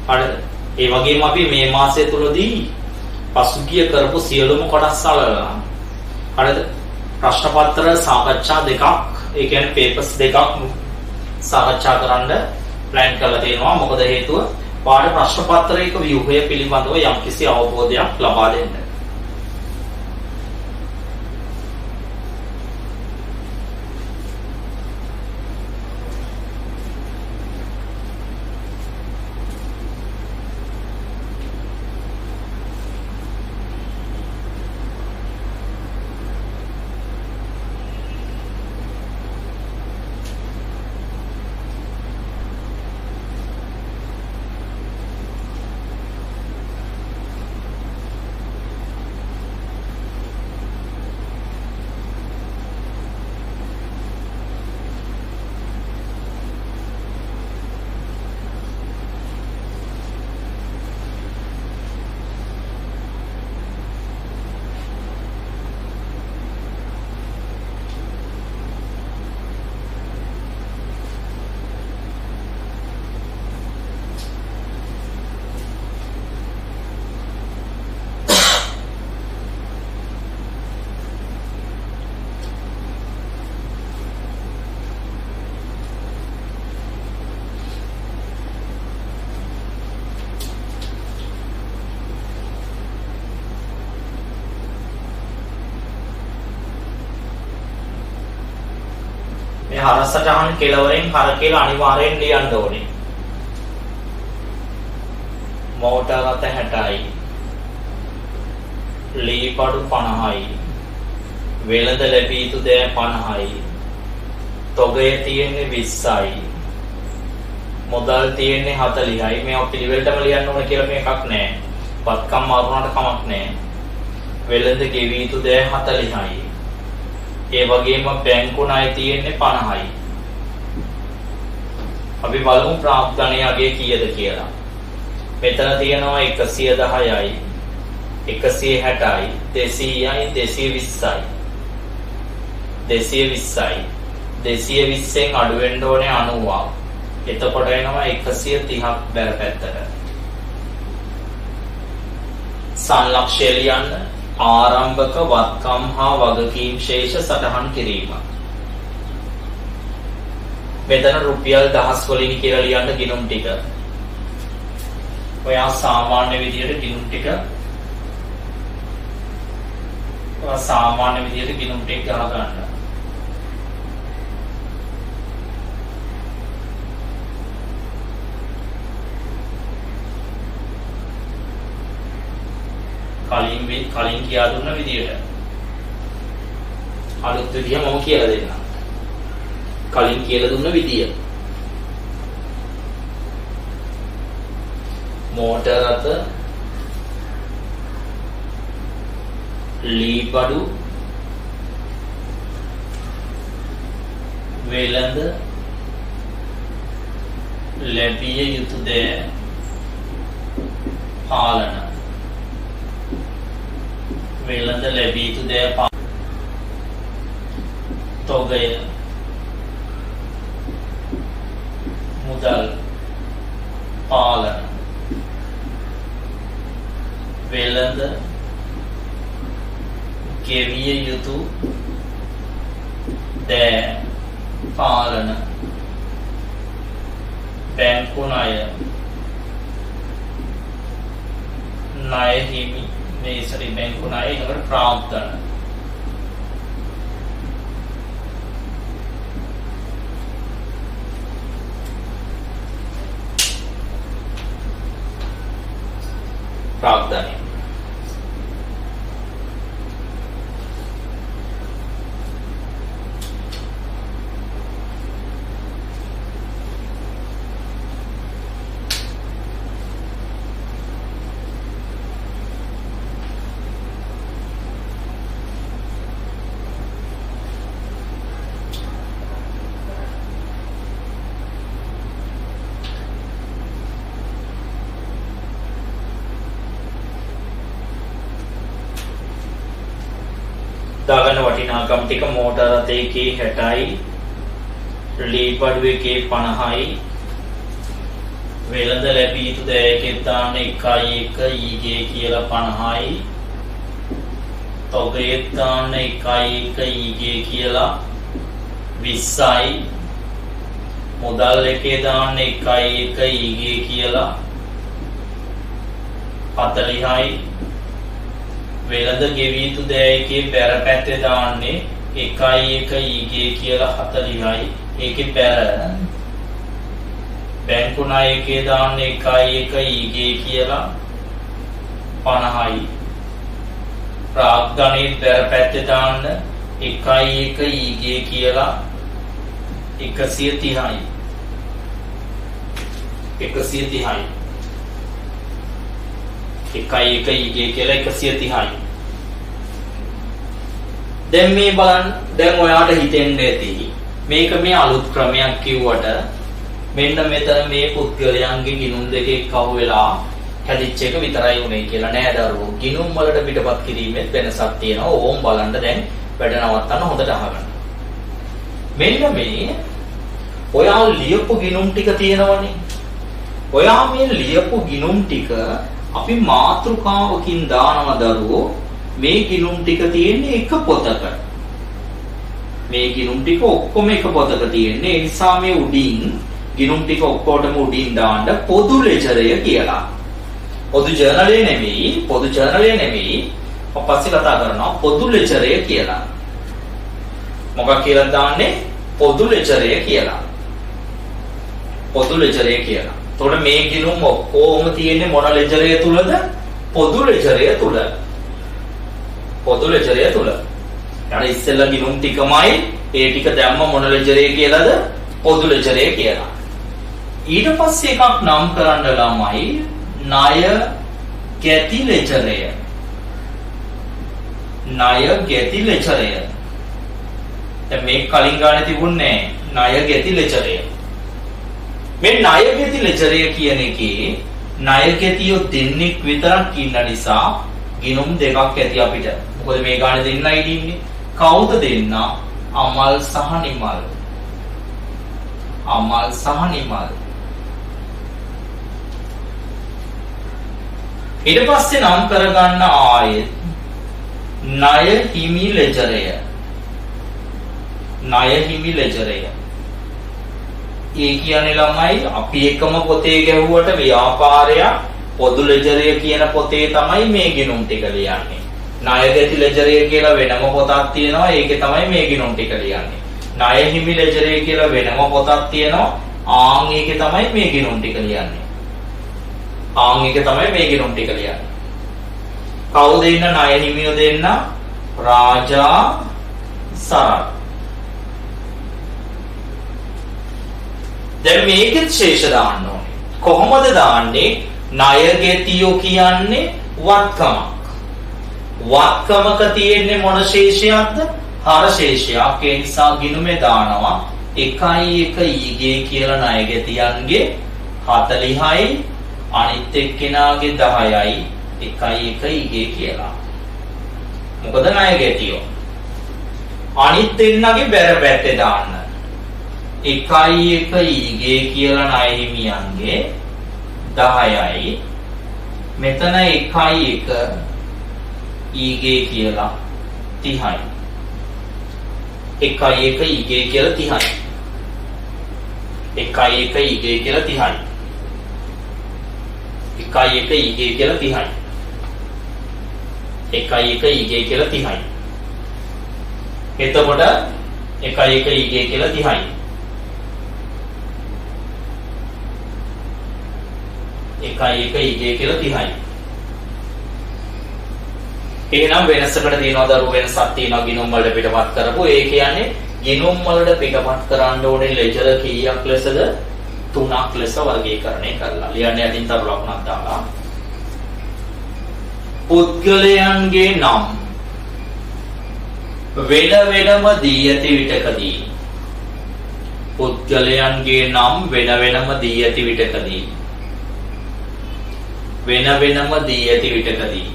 හරිද? ඒ වගේම අපි මේ මාසය තුලදී පසුගිය කරපු සියලුම කොටස් අල්ලලා හරිද? ප්‍රශ්න පත්‍ර සාකච්ඡා දෙකක්, ඒ කියන්නේ පේපර්ස් දෙකක් සාකච්ඡා කරන්න ප්ලෑන් කරලා තියෙනවා. මොකද හේතුව පාඩ ප්‍රශ්න පත්‍රයක ව්‍යුහය පිළිබඳව යම්කිසි අවබෝධයක් ලබා දෙන්න. මේ හරසටහන් කෙලවරෙන් හර කියලා අනිවාර්යෙන් ලියන්න ඕනේ. මෝටර රථ 60යි. ලීපඩු 50යි. වෙළඳ ලැබී යුතු දෑ 50යි. තොගය තියෙන්නේ 20යි. මුදල් තියෙන්නේ 40යි. මේවා පිළිවෙලටම ලියන්න ඕන කියලා මේකක් නැහැ. පත්කම් මාරුණාට කමක් නැහැ. වෙළඳ ගෙවී යුතු දෑ 40යි. ඒ වගේම බැංකු ණය තියෙන්නේ 50යි. අපි බලමු ප්‍රාග්ධනයේ අගය කීයද කියලා. මෙතන තියෙනවා 110යි, 160යි, 200යි, 220යි. 220යි. 220න් අඩු වෙන්න ඕනේ 90ක්. එතකොට එනවා 130ක් බැර පැත්තට. සංලක්ෂය ලියන්න. ආරම්භක වත්කම් හා වගකීම් ශේෂ සටහන් කිරීම. මෙතන රුපියල් 1000 වලින් කියලා ලියන්න ගිණුම් ටික. ඔයා සාමාන්‍ය විදියට ගිණුම් ටික ගහ ගන්න. කලින් කියා දුන්න විදියට අලුත් විදිය මම කියලා දෙන්නම්. කලින් කියලා දුන්න විදිය මෝටර රථ, ලීබඩු, වෙළඳ ලැබිය යුතු දෑ පාලන. වෙළඳ ලැබිය යුතු දෑ තොගය, මුදල් පාලන. වෙළඳ ගෙවිය යුතු දෑ පාලන. බැංකු ණය, ණය හිමි මේ ඉස්සරේ බැංකු ණය ඊළඟට ප්‍රාග්ධන. ප්‍රාග්ධනය. දාගන්න වටිනාකම් ටික මෝටර රථ එකේ 60යි ලීපඩු එකේ 50යි වෙළඳ ලැබී යුතු දෑයකෙත් දාන්න 1.1 ඊගේ කියලා 50යි තොගයේත් දාන්න 1.1 ඊගේ කියලා 20යි මුදල් එකේ දාන්න 1.1 ඊගේ කියලා 40යි වෙළඳ ගෙවී යුතු දෑයකේ බැර පැත්තේ දාන්නේ 1.1 ඊගේ කියලා 40යි ඒකේ බැර බැංකු ණයකේ දාන්නේ 1.1 ඊගේ කියලා 50යි ප්‍රාග්ධනයේ බැර පැත්තේ දාන්න 1.1 ඊගේ කියලා 130යි 130යි 1.1 ඊගේ කියලා 130යි. දැන් මේ බලන්න දැන් ඔයාට හිතෙන්න ඇති මේක මේ අලුත් ක්‍රමයක් කිව්වට මෙන්න මෙතන මේ පුද්ගලයන්ගේ ගිණුම් දෙකේ කව වෙලා හැදිච්ච එක විතරයි උනේ කියලා නෑ දරුවෝ. ගිණුම් වලට පිටපත් කිරීමෙත් වෙනසක් තියෙනවා. ඕම් බලන්න දැන් වැඩ නවත්තන්න හොඳට අහගන්න. මෙන්න මේ ඔයා ලියපු ගිණුම් ටික තියෙනවනේ. ඔයා මේ ලියපු ගිණුම් ටික අපි මාතෘකාවකින් දානවා දරුවෝ මේ ගිණුම් ටික තියෙන්නේ එක පොතක. මේ ගිණුම් ටික ඔක්කොම එක පොතක තියෙන්නේ. ඒ නිසා මේ උඩින් ගිණුම් ටික ඔක්කොටම උඩින් දාන්න පොදු ලෙජරය කියලා. පොදු ජර්නලේ නෙමෙයි, පොදු ජර්නලේ නෙමෙයි. පස්සේ කතා කරනවා පොදු ලෙජරය කියලා. මොකක් කියලා දාන්නේ? පොදු ලෙජරය කියලා. පොදු ලෙජරය කියලා. එතකොට මේ ගිණුම් ඔක්කොම තියෙන්නේ මොන ලෙජරය තුලද? පොදු ලෙජරය තුල. පොදු ලෙජරය තුල. ඊට ඉස්සෙල්ලා ගිණුම් ටිකමයි ඒ ටික දැම්ම මොන ලෙජරය කියලාද? පොදු ලෙජරය කියලා. ඊට පස්සේ එකක් නම් කරන්න ළමයි ණය ගැති ලෙජරය. ණය ගැති ලෙජරය. දැන් මේ කලින් ගානේ තිබුණේ ණය ගැති ලෙජරය. මේ ණය ගැති ලෙජරය කියන එකේ ණය ගැතියෝ දෙන්නෙක් විතරක් ඉන්න නිසා ගිණුම් දෙකක් ඇති අපිට. මොකද මේ ගානේ දෙන්නයි ඉන්නේ. කවුද දෙන්න? අමල් සහ නිමල්. අමල් සහ නිමල්. ඊට පස්සේ නම් කරගන්න ආයෙත් ණය හිමි ලෙජරය. ණය හිමි ලෙජරය. ඒ කියන්නේ ළමයි අපි එකම පොතේ ගැහුවට ව්‍යාපාරයක් පොදු ලෙජරය කියන පොතේ තමයි මේ ගිණුම් ටික ලියන්නේ. ණය ගැති ලෙජරය කියලා වෙනම පොතක් තියෙනවා. ඒකේ තමයි මේ ගිණුම් ටික ලියන්නේ. ණය හිමි ලෙජරය කියලා වෙනම පොතක් තියෙනවා. ආන් ඒකේ තමයි මේ ගිණුම් ටික ලියන්නේ. ආන් ඒකේ තමයි මේ ගිණුම් ටික ලියන්නේ. කවුද ඉන්න ණය හිමියෝ දෙන්න? රාජා සරත්. දැන් මේකෙත් ශේෂ දාන්න ඕනේ. කොහොමද දාන්නේ? ණය ගැතියෝ කියන්නේ වත්කමක්. වත්කමක තියෙන්නේ මොන ශේෂයක්ද? හර ශේෂයක්. ඒ නිසා ගිණුමේ දානවා 1.1 ඊගේ කියලා ණය ගැතියන්ගේ 40යි අනිත් එක්කෙනාගේ 10යි 1.1 ඊගේ කියලා. මොකද ණය ගැතියෝ. අනිත් දෙන්නගේ බැර පැත්තේ දාන්න 1.1 ඊගේ කියලා ණය හිමියන්ගේ 10යි මෙතන 1.1 ඊගේ කියලා 30යි 1.1 ඊගේ කියලා 30යි 1.1 ඊගේ කියලා 30යි 1.1 ඊගේ කියලා 30යි 1 ඊගේ කියලා 30යි. එතකොට 1 ඊගේ කියලා 30යි. 1 ඊගේ කියලා 30යි. එහෙනම් වෙනසකට තියෙනවා දරුවෝ වෙනසක් තියෙනවා ගිණුම් වලට පිටපත් කරපුවා. ඒ කියන්නේ ගිණුම් වලට පිටපත් කරන්න ඕනේ ලෙජර් කීයක් ලෙසද? 3ක් ලෙස වර්ගීකරණය කරලා. ලියන්න යටින් තරු ලකුණක් දාලා. පුද්ගලයන්ගේ නම් වෙන වෙනම දී ඇති විටකදී පුද්ගලයන්ගේ නම් වෙන වෙනම දී ඇති විටකදී වෙන වෙනම දී ඇති විටකදී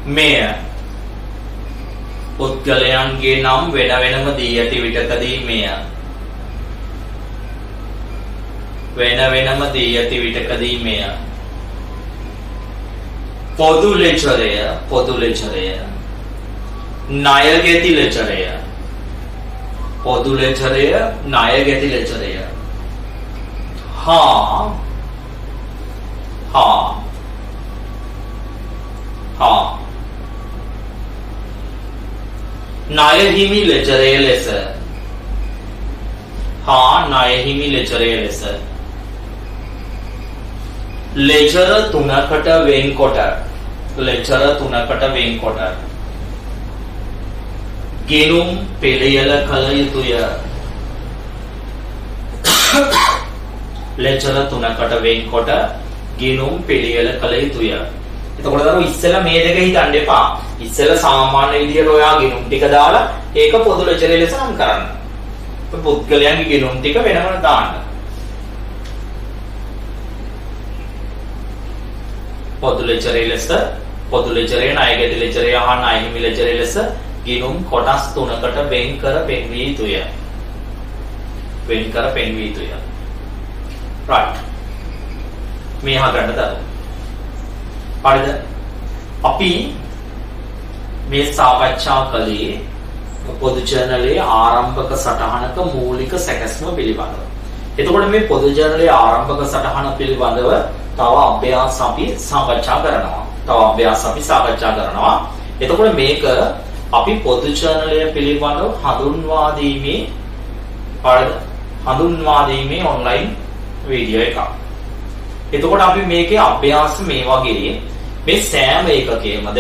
මෙය පුද්ගලයන්ගේ නම් වෙන වෙනම දී ඇති විටකදී මෙය වෙන වෙනම දී ඇති විටකදී මෙය පොදු ලෙජරය ණයගැති ලෙජරය පොදු ලෙජරය ණයගැති ලෙජරය හා ණය හිමි ලෙජරය ලෙස ලෙජර් තුනකට වෙන්කොට ගිණුම් පිළියෙල කළ යුතුය. ලෙජර් තුනකට වෙන්කොට ගිණුම් පිළියෙල කළ යුතුය. එතකොට දරුවෝ ඉස්සෙල්ලා මේ දෙක හිතන්න එපා. ඉස්සෙල්ලා සාමාන්‍ය විදියට ඔයා ගිණුම් ටික දාලා ඒක පොදු ලෙජරේ ලෙස නම් කරන්න. පුද්ගලයන්ගේ ගිණුම් ටික වෙනම දාන්න. පොදු ලෙජරේ ලෙස පොදු ලෙජරේ ණයගැති ලෙජරේ හා ණය හිමි ලෙජරේ ලෙස ගිණුම් කොටස් තුනකට වෙන් කර පෙන්විය යුතුය. right. මේ අහගන්න දරුවෝ. හරිද? අපි මේ සාකච්ඡා කළේ පොදු ජර්නලයේ ආරම්භක සටහනක මූලික සැකැස්ම පිළිබඳව. එතකොට මේ පොදු ජර්නලයේ ආරම්භක සටහන පිළිබඳව තව අභ්‍යාස අපි සාකච්ඡා කරනවා. එතකොට මේක අපි පොදු ජර්නලය පිළිබඳව හඳුන්වා දීමේ ඔන්ලයින් වීඩියෝ එකක්. එතකොට අපි මේකේ අභ්‍යාස මේ වගේ මේ සෑම එකකෙම මම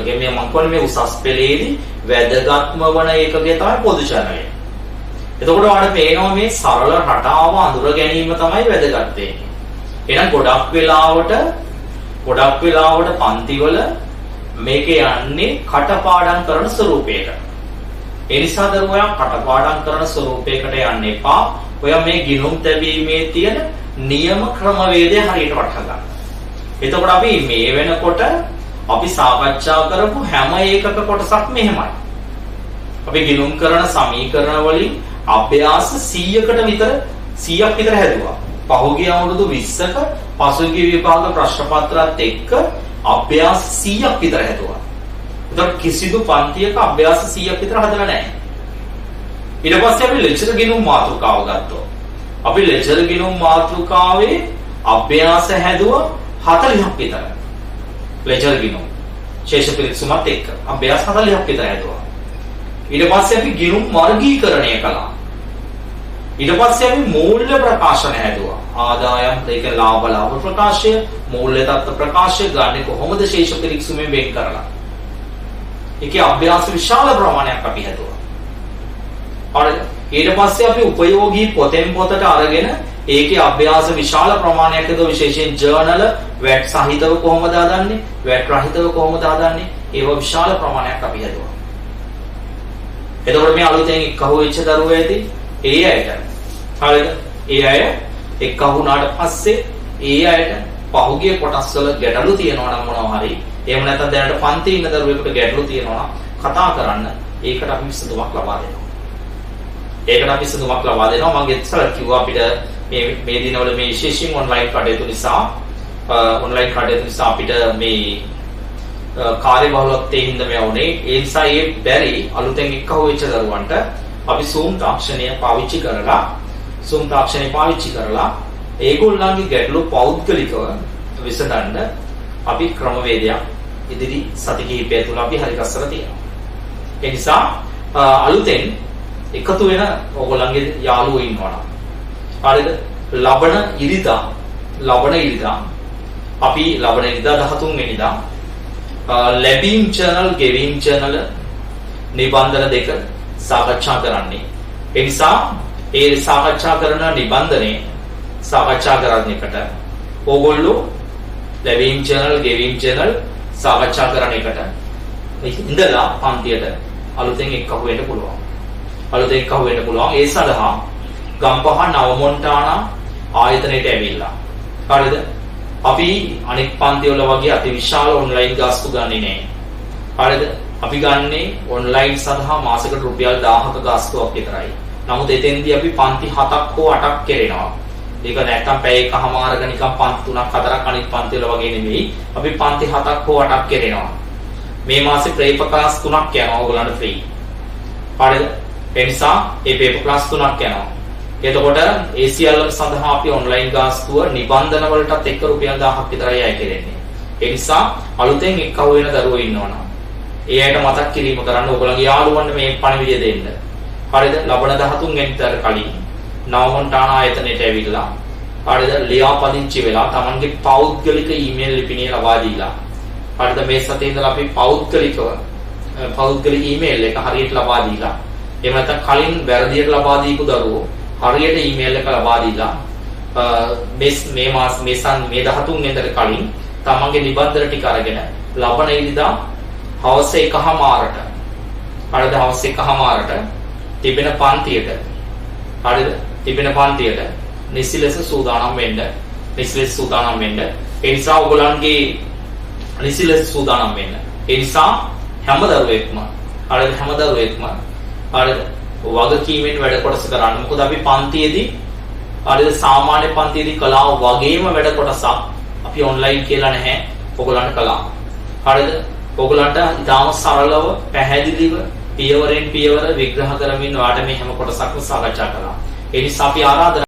කියන්නේ මේ උසස් පෙළේදී වැදගත්ම වන එකකේ තමයි පොදු ජර්නලය. එතකොට ඔයාලට පේනවා මේ සරල රටාව අඳුර ගැනීම තමයි වැදගත් වෙන්නේ. එහෙනම් ගොඩක් වෙලාවට පන්තිවල මේක යන්නේ කටපාඩම් කරන ස්වරූපයකට. ඒ නිසා දරුවෝ කටපාඩම් කරන ස්වරූපයකට යන්න එපා. ඔයා මේ ගිණුම් තැබීමේ තියෙන නියම ක්‍රමවේදය හරියට වටහා ගන්න. එතකොට අපි මේ වෙනකොට අපි සාකච්ඡා කරපු හැම එකක කොටසක් මෙහෙමයි. අපි ගිණුම් කරන සමීකරණ වලින් අභ්‍යාස 100ක් විතර හැදුවා. පහුගිය අවුරුදු 20ක පසුගිය විභාග ප්‍රශ්න පත්‍රات එක්ක අභ්‍යාස 100ක් විතර හැදුවා. ඒතකොට කිසිදු පන්තියක අභ්‍යාස 100ක් විතර හදලා නැහැ. ඊට පස්සේ අපි ලෙක්චර් ගිණුම් මාතෘකාව ගත්තා. අපි ලෙක්චර් ගිණුම් මාතෘකාවේ අභ්‍යාස හැදුවා 40ක් විතර. ලෙක්චර් ගිණුම් ශේෂ පිරික්සුමත් එක්ක අභ්‍යාස 40ක් විතර හැදුවා. ඊට පස්සේ අපි ගිණුම් වර්ගීකරණය කළා. ඊට පස්සේ අපි මූල්‍ය ප්‍රකාශන හැදුවා. ආදායම් දෙක ලාභ ප්‍රකාශය, මූල්‍ය තත්ත්ව ප්‍රකාශය ගන්න කොහොමද ශේෂ පිරික්සුමෙන් වෙන් කරලා. ඒකේ අභ්‍යාස විශාල ප්‍රමාණයක් අපි හැදුවා. හරිද? ඊට පස්සේ අපි උපයෝගී පොතෙන් පොතට අරගෙන ඒකේ අභ්‍යාස විශාල ප්‍රමාණයක් හදුවා. විශේෂයෙන් ජර්නල වැට් සහිතව කොහොමද හදන්නේ, වැට් රහිතව කොහොමද හදන්නේ, ඒව විශාල ප්‍රමාණයක් අපි හැදුවා. එතකොට මේ අලුතෙන් එක්කහුව වෙච්ච දරුවෝ ඇති ඒ අයට හරිද? ඒ අය එක්කහුව වුණාට පස්සේ ඒ අයට පහුගිය කොටස් වල ගැටලු තියෙනවා නම් මොනවා හරි, එහෙම නැත්නම් දැනට පන්තියේ ඉන්න දරුවෙකුට ගැටලු තියෙනවා නම් කතා කරන්න. ඒකට අපි විසඳුමක් ලබා දෙනවා. මම ඉස්සර කිව්වා අපිට මේ දිනවල මේ විශේෂයෙන් ඔන්ලයින් කටයුතු නිසා අපිට මේ කාර්යබහුලත්වයෙන් හින්දා මේ වුණේ. ඒ නිසා ඒ බැරි අලුතෙන් එක්කහුව වෙච්ච දරුවන්ට අපි Zoom තාක්ෂණය පාවිච්චි කරලා ඒගොල්ලන්ගේ ගැටලු පෞද්ගලිකව විසඳන්න අපි ක්‍රමවේදයක් ඉදිරි සති කිහිපය තුළ අපි හරි ගස්සලා තියෙනවා. ඒ නිසා අලුතෙන් එකතු වෙන ඕගොල්ලන්ගේ යාළුවෝ ඉන්නවනම් හරිද? ලබන ඉරිදා අපි ලබන ඉරිදා 13 වෙනිදා ලැබීම් ජර්නල් ගෙවීම් ජර්නල් නිබන්ධන දෙක සාකච්ඡා කරන්නේ. ඒ නිසා ඒ සාකච්ඡා කරන නිබන්ධනේ සාකච්ඡා කරන එකට ඕගොල්ලෝ ලැබීම් ජර්නල් ගෙවීම් ජර්නල් සාකච්ඡා කරන එකට ඉඳලා පන්තියට අලුතෙන් එක්කහුව වෙන්න පුළුවන්. ඒ සඳහා ගම්පහ නවමොන්ටානා ආයතනයට ඇවිල්ලා. හරිද? අපි අනෙක් පන්ති වල වගේ අතිවිශාල ඔන්ලයින් ගාස්තු ගන්නේ නැහැ. හරිද? අපි ගන්නේ ඔන්ලයින් සඳහා මාසෙකට රුපියල් 1000ක ගාස්තුවක් විතරයි. නමුත් එතෙන්දී අපි පන්ති 7ක් හෝ 8ක් කරනවා. ඒක නැත්තම් පැය එකමාරක නිකන් පන්ති 3ක් 4ක් අනිත් පන්ති වල වගේ නෙමෙයි. අපි පන්ති 7ක් හෝ 8ක් කරනවා. මේ මාසේ පේපර් ක්ලාස් 3ක් යනවා ඕගොල්ලන්ට ෆ්‍රී. හරිද? ඒ නිසා මේ පේපර් ක්ලාස් 3ක් යනවා. එතකොට ACL සඳහා අපි ඔන්ලයින් ගාස්තුව නිබන්ධන වලටත් එක්ක රුපියල් 1000ක් විතරයි අය කෙරෙන්නේ. ඒ නිසා අලුතෙන් එක්කහුව වෙන දරුවෝ ඉන්නවනම් ඒ අයට මතක් කිරීම කරන්න ඕගොල්ලන්ගේ යාළුවන්ට මේ පණිවිඩය දෙන්න. හරිද? ලබන 13 වෙනිදාට කලින් නවමොන්ටානා ආයතනයට ඇවිල්ලා හරිද? ලියාපදිංචි වෙලා Tamanගේ පෞද්ගලික ඊමේල් ලිපිණිය ලබා දීලා හරිද? මේ සතියේ ඉඳලා අපි පෞද්ගලික ඊමේල් එක හරියට ලබා දීලා එහෙම නැත්නම් කලින් වැරදියට ලබා දීපු දරුවෝ හරියට ඊමේල් එක ලබා දීලා මේ 13 වෙනිදාට කලින් තමන්ගේ නිබන්ධන ටික අරගෙන ලබන ඉරිදා හවස 1:00ට හරිද? හවස 1:00ට තිබෙන පන්තියට හරිද? තිබෙන පන්තියට නිසි ලෙස සූදානම් වෙන්න. ඒ නිසා ඔයගොල්ලන්ගේ නිසි ලෙස සූදානම් වෙන්න. ඒ නිසා හැම දරුවෙක්ම හරිද? හරිද? වගකීමෙන් වැඩ කොටස කරන්න. මොකද අපි පන්තියේදී හරිද? සාමාන්‍ය පන්තියේදී කළා වගේම වැඩ කොටසක් අපි ඔන්ලයින් කියලා නැහැ. ඔයගොල්ලන්ට කළා. හරිද? ඔයගොල්ලන්ට ඉතාම සරලව පැහැදිලිව පියවරෙන් පියවර විග්‍රහ කරමින් ඔයාලට මේ හැම කොටසක්ම සාකච්ඡා කළා. ඒ නිසා අපි ආරාධනා